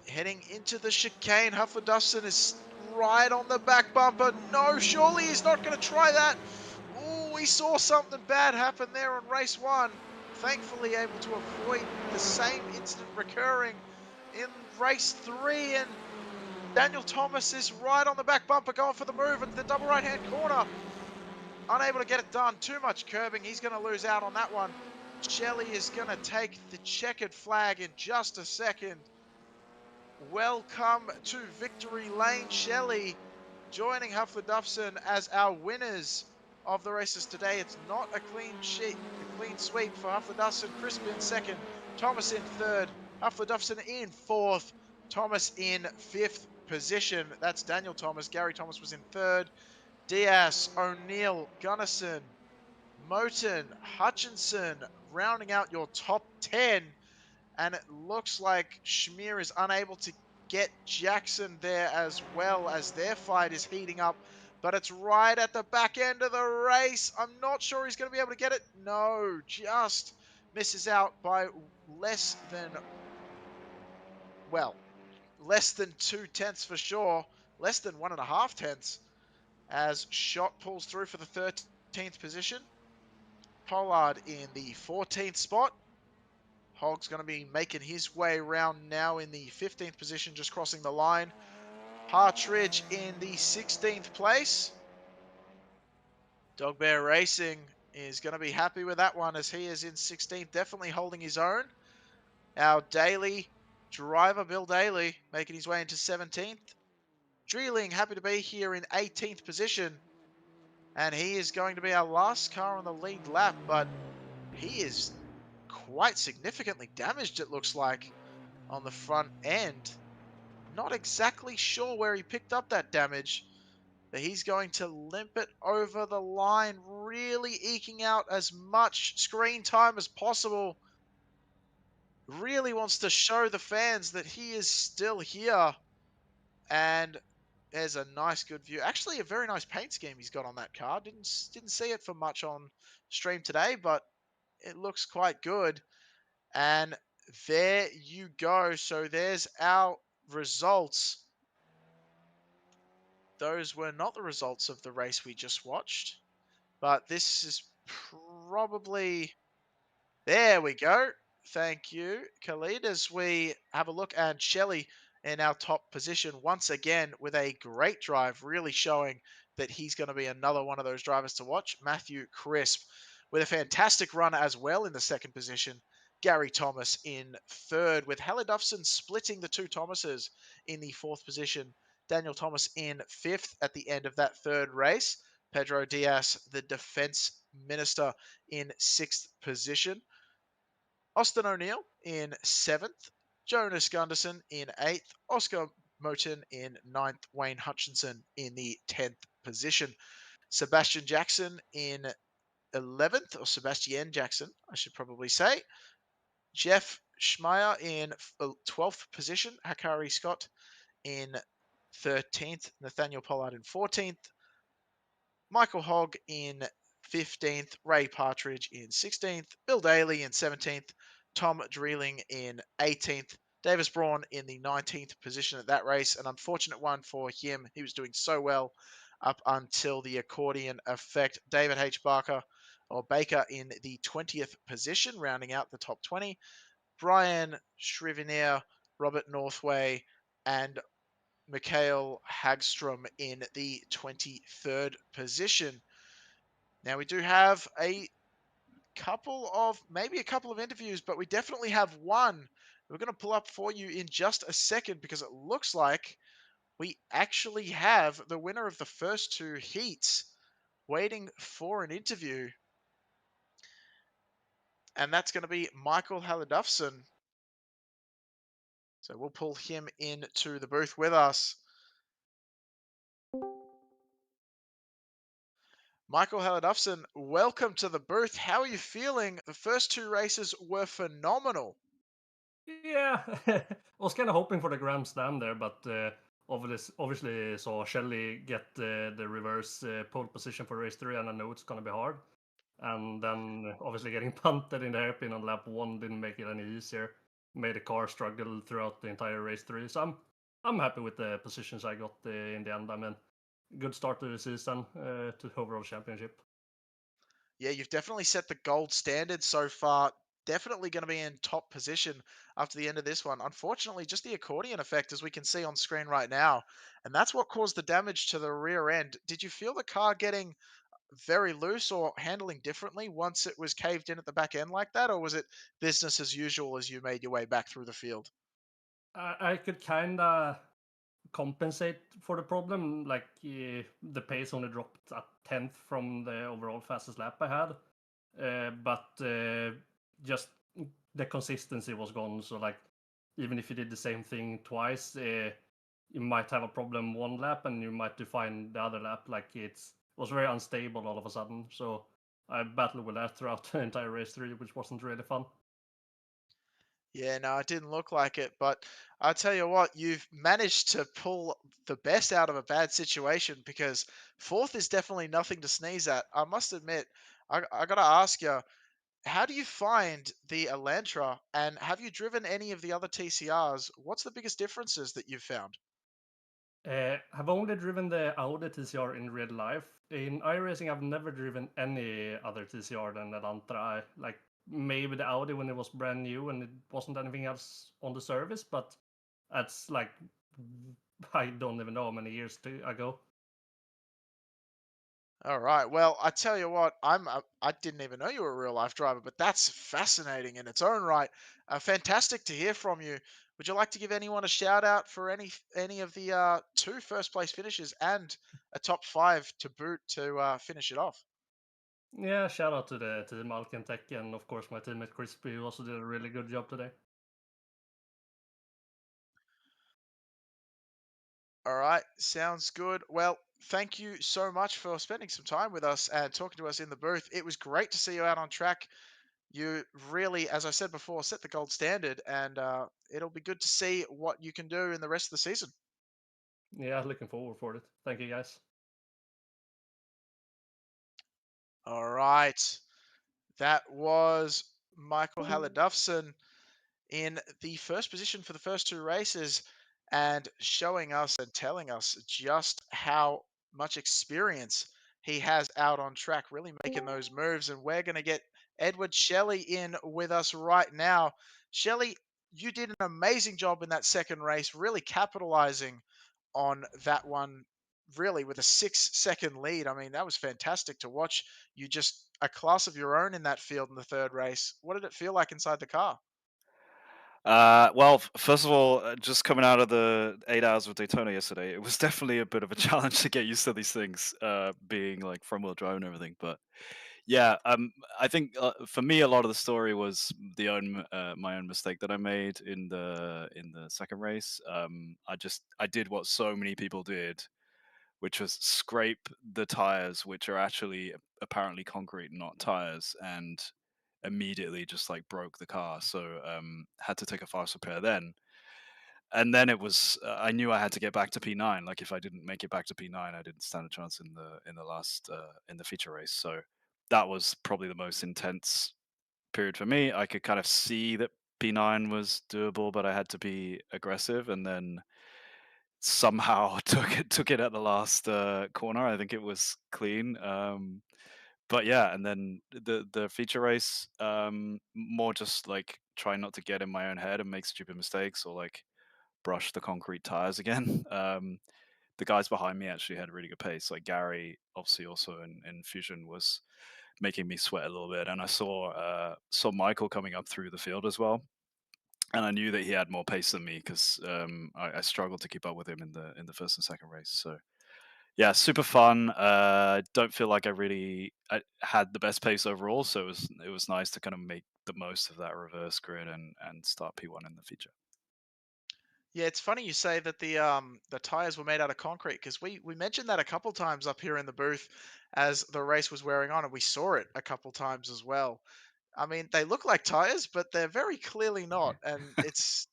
heading into the chicane. Huffler Dustin is right on the back bumper. No, surely he's not going to try that. Oh, we saw something bad happen there on race one. Thankfully able to avoid the same incident recurring in race three. And Daniel Thomas is right on the back bumper going for the move into the double right-hand corner. Unable to get it done. Too much curbing. He's going to lose out on that one. Shelley is going to take the checkered flag in just a second. Welcome to victory lane, Shelley, joining Huffler Dustin as our winners of the races today. It's not a clean sweep for Huffler Dustin. Crisp in second, Thomas in third, Huffler Dustin in fourth, Thomas in fifth position. That's Daniel Thomas. Gary Thomas was in third. Diaz, O'Neill, Gunnison, Moulton, Hutchinson, rounding out your top 10. And it looks like Schmier is unable to get Jackson there as well, as their fight is heating up. But it's right at the back end of the race. I'm not sure he's going to be able to get it. No, just misses out by less than, well, less than 2/10 for sure. Less than 1.5 tenths, as Shot pulls through for the 13th position. Pollard in the 14th spot. Hogg's going to be making his way around now in the 15th position, just crossing the line. Partridge in the 16th place. Dog Bear Racing is going to be happy with that one, as he is in 16th, definitely holding his own. Our daily driver, Bill Daly, making his way into 17th. Dreeling, happy to be here in 18th position. And he is going to be our last car on the lead lap, but he is quite significantly damaged, it looks like, on the front end. Not exactly sure where he picked up that damage, but he's going to limp it over the line, really eking out as much screen time as possible. Really wants to show the fans that he is still here. And there's a nice, good view. Actually, a very nice paint scheme he's got on that car. Didn't see it for much on stream today, but it looks quite good. And there you go. So there's our results. Those were not the results of the race we just watched, but this is probably... There we go. Thank you, Khalid, as we have a look. And Shelley in our top position once again with a great drive, really showing that he's going to be another one of those drivers to watch. Matthew Crisp with a fantastic run as well in the second position. Gary Thomas in third, with Hallidufson splitting the two Thomases in the fourth position. Daniel Thomas in fifth at the end of that third race. Pedro Diaz, the defense minister, in sixth position. Austin O'Neill in seventh. Jonas Gunderson in eighth. Oscar Moten in ninth. Wayne Hutchinson in the 10th position. Sebastian Jackson in 11th, or Sebastian Jackson, I should probably say. Jeff Schmeier in 12th position. Hakari Scott in 13th. Nathaniel Pollard in 14th. Michael Hogg in 15th. Ray Partridge in 16th. Bill Daly in 17th. Tom Dreeling in 18th. Davis Braun in the 19th position at that race. An unfortunate one for him. He was doing so well up until the accordion effect. David H. Baker in the 20th position, rounding out the top 20. Brian Shrivenier, Robert Northway, and Mikhail Hagstrom in the 23rd position. Now, we do have maybe a couple of interviews, but we definitely have one we're going to pull up for you in just a second, because it looks like we actually have the winner of the first two heats waiting for an interview, and that's going to be Michael Halidufson. So we'll pull him into the booth with us. Michael Halidufson, welcome to the booth. How are you feeling? The first two races were phenomenal. Yeah, I was kind of hoping for the Grand Slam there, but obviously saw Shelley get the reverse pole position for race three, and I know it's going to be hard. And then obviously getting punted in the hairpin on lap one didn't make it any easier. Made the car struggle throughout the entire race three. So I'm happy with the positions I got in the end. I mean, good start to the season to overall championship. Yeah, you've definitely set the gold standard so far. Definitely going to be in top position after the end of this one. Unfortunately, just the accordion effect, as we can see on screen right now. And that's what caused the damage to the rear end. Did you feel the car getting very loose or handling differently once it was caved in at the back end like that? Or was it business as usual as you made your way back through the field? I could kind of compensate for the problem. Like the pace only dropped a tenth from the overall fastest lap I had, but just the consistency was gone. So like even if you did the same thing twice, you might have a problem one lap and you might define the other lap. Like it was very unstable all of a sudden. So I battled with that throughout the entire race three, which wasn't really fun. Yeah, no, it didn't look like it, but I'll tell you what, you've managed to pull the best out of a bad situation because fourth is definitely nothing to sneeze at. I must admit, I got to ask you, how do you find the Elantra and have you driven any of the other TCRs? What's the biggest differences that you've found? I've only driven the Audi TCR in real life. In iRacing, I've never driven any other TCR than the Elantra. Like maybe the Audi when it was brand new and it wasn't anything else on the service, but that's like I don't even know how many years ago. All right. Well, I tell you what, I didn't even know you were a real life driver, but that's fascinating in its own right. Fantastic to hear from you. Would you like to give anyone a shout out for any of the two first place finishes and a top five to boot to finish it off? Yeah, shout out to the Malkin Tech and of course my teammate Crispy who also did a really good job today. All right, sounds good. Well, thank you so much for spending some time with us and talking to us in the booth. It was great to see you out on track. You really, as I said before, set the gold standard, and it'll be good to see what you can do in the rest of the season. Yeah, looking forward for it. Thank you guys. All right, that was Michael Halidufson in the first position for the first two races and showing us and telling us just how much experience he has out on track, really making those moves. And we're going to get Edward Shelley in with us right now. Shelley, you did an amazing job in that second race, really capitalizing on that one, really with a 6 second lead. I mean, that was fantastic to watch. You just a class of your own in that field in the third race. What did it feel like inside the car? First of all, just coming out of the 8 hours of Daytona yesterday, it was definitely a bit of a challenge to get used to these things, being like front wheel drive and everything. But yeah, I think for me, a lot of the story was my own mistake that I made in the second race. I did what so many people did, which was scrape the tires, which are actually apparently concrete, not tires, and immediately just like broke the car. So had to take a fast repair then. And then it was I knew I had to get back to P9. Like if I didn't make it back to P9, I didn't stand a chance in the last in the feature race. So that was probably the most intense period for me. I could kind of see that P9 was doable, but I had to be aggressive. And then somehow took it at the last corner. I think it was clean. But yeah, and then the feature race, more just like trying not to get in my own head and make stupid mistakes or like brush the concrete tires again. The guys behind me actually had a really good pace. Like Gary, obviously, also in Fusion was making me sweat a little bit, and I saw Michael coming up through the field as well. and I knew that he had more pace than me because I struggled to keep up with him in the first and second race. So yeah, super fun. Don't feel like I had the best pace overall, so it was nice to kind of make the most of that reverse grid and start P1 in the feature. Yeah, it's funny you say that the tires were made out of concrete because we mentioned that a couple times up here in the booth as the race was wearing on, and we saw it a couple times as well. I mean, they look like tires, but they're very clearly not, and it's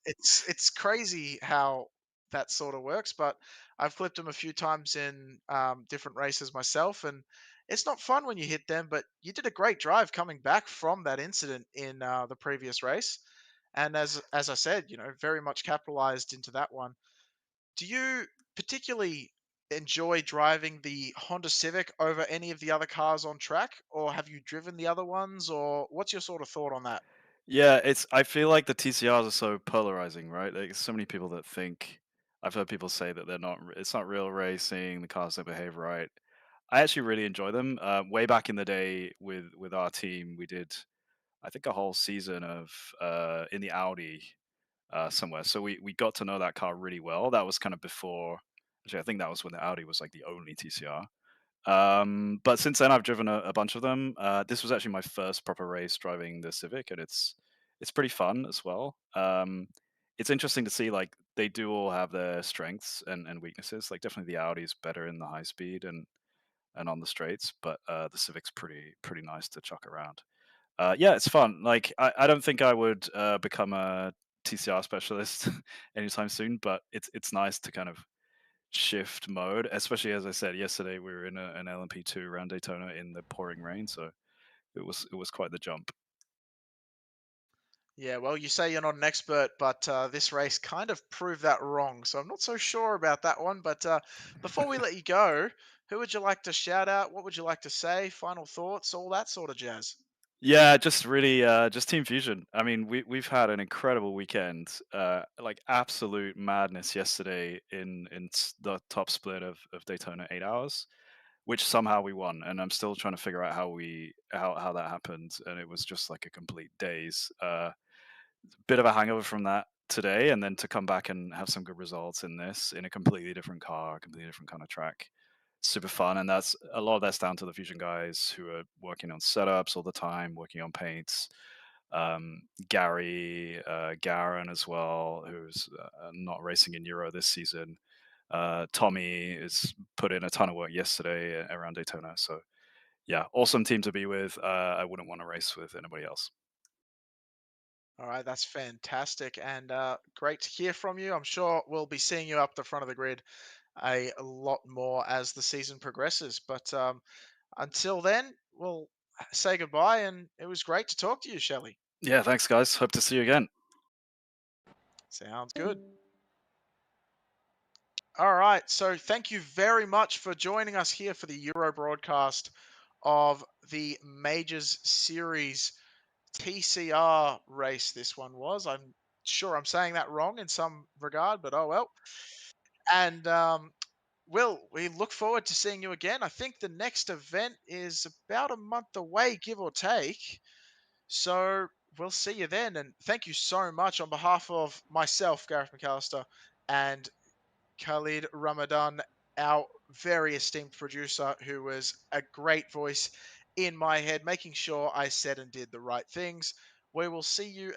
crazy how that sort of works. But I've flipped them a few times in different races myself, and it's not fun when you hit them. But you did a great drive coming back from that incident in the previous race, and as I said, very much capitalized into that one. Do you particularly enjoy driving the Honda Civic over any of the other cars on track, or have you driven the other ones, or what's your sort of thought on that? Yeah, I feel like the TCRs are so polarizing, right? Like so many people that think I've heard people say that it's not real racing, the cars don't behave right. I actually really enjoy them. Way back in the day with our team, we did I think a whole season of in the Audi somewhere. So we got to know that car really well. That was kind of before. Actually, I think that was when the Audi was like the only TCR. But since then, I've driven a bunch of them. This was actually my first proper race driving the Civic, and it's pretty fun as well. It's interesting to see like they do all have their strengths and weaknesses. Like definitely the Audi is better in the high speed and on the straights, but the Civic's pretty nice to chuck around. Yeah, it's fun. Like I don't think I would become a TCR specialist anytime soon, but it's nice to kind of shift mode, especially as I said yesterday, we were in an LMP2 around Daytona in the pouring rain, so it was quite the jump. Yeah, well, you say you're not an expert, but this race kind of proved that wrong. So I'm not so sure about that one. But before we let you go, who would you like to shout out? What would you like to say? Final thoughts, all that sort of jazz. Yeah, just really just Team Fusion. I mean, we've had an incredible weekend. Like absolute madness yesterday in the top split of Daytona 8 hours, which somehow we won, and I'm still trying to figure out how that happened, and it was just like a complete daze. Bit of a hangover from that today, and then to come back and have some good results in this in a completely different car, completely different kind of track. Super fun, and that's a lot of that's down to the Fusion guys who are working on setups all the time, working on paints. Gary, Garen as well, who's not racing in Euro this season. Tommy has put in a ton of work yesterday around Daytona. So yeah, awesome team to be with. I wouldn't want to race with anybody else. All right, that's fantastic and great to hear from you. I'm sure we'll be seeing you up the front of the grid a lot more as the season progresses. But until then, we'll say goodbye, and it was great to talk to you, Shelley. Yeah, thanks guys. Hope to see you again. Sounds good. All right, so thank you very much for joining us here for the Euro broadcast of the Majors Series TCR race. This one was. I'm sure I'm saying that wrong in some regard, but oh well. And Will, we look forward to seeing you again. I think the next event is about a month away, give or take. So we'll see you then. And thank you so much on behalf of myself, Gareth McAllister, and Khalid Ramadan, our very esteemed producer, who was a great voice in my head, making sure I said and did the right things. We will see you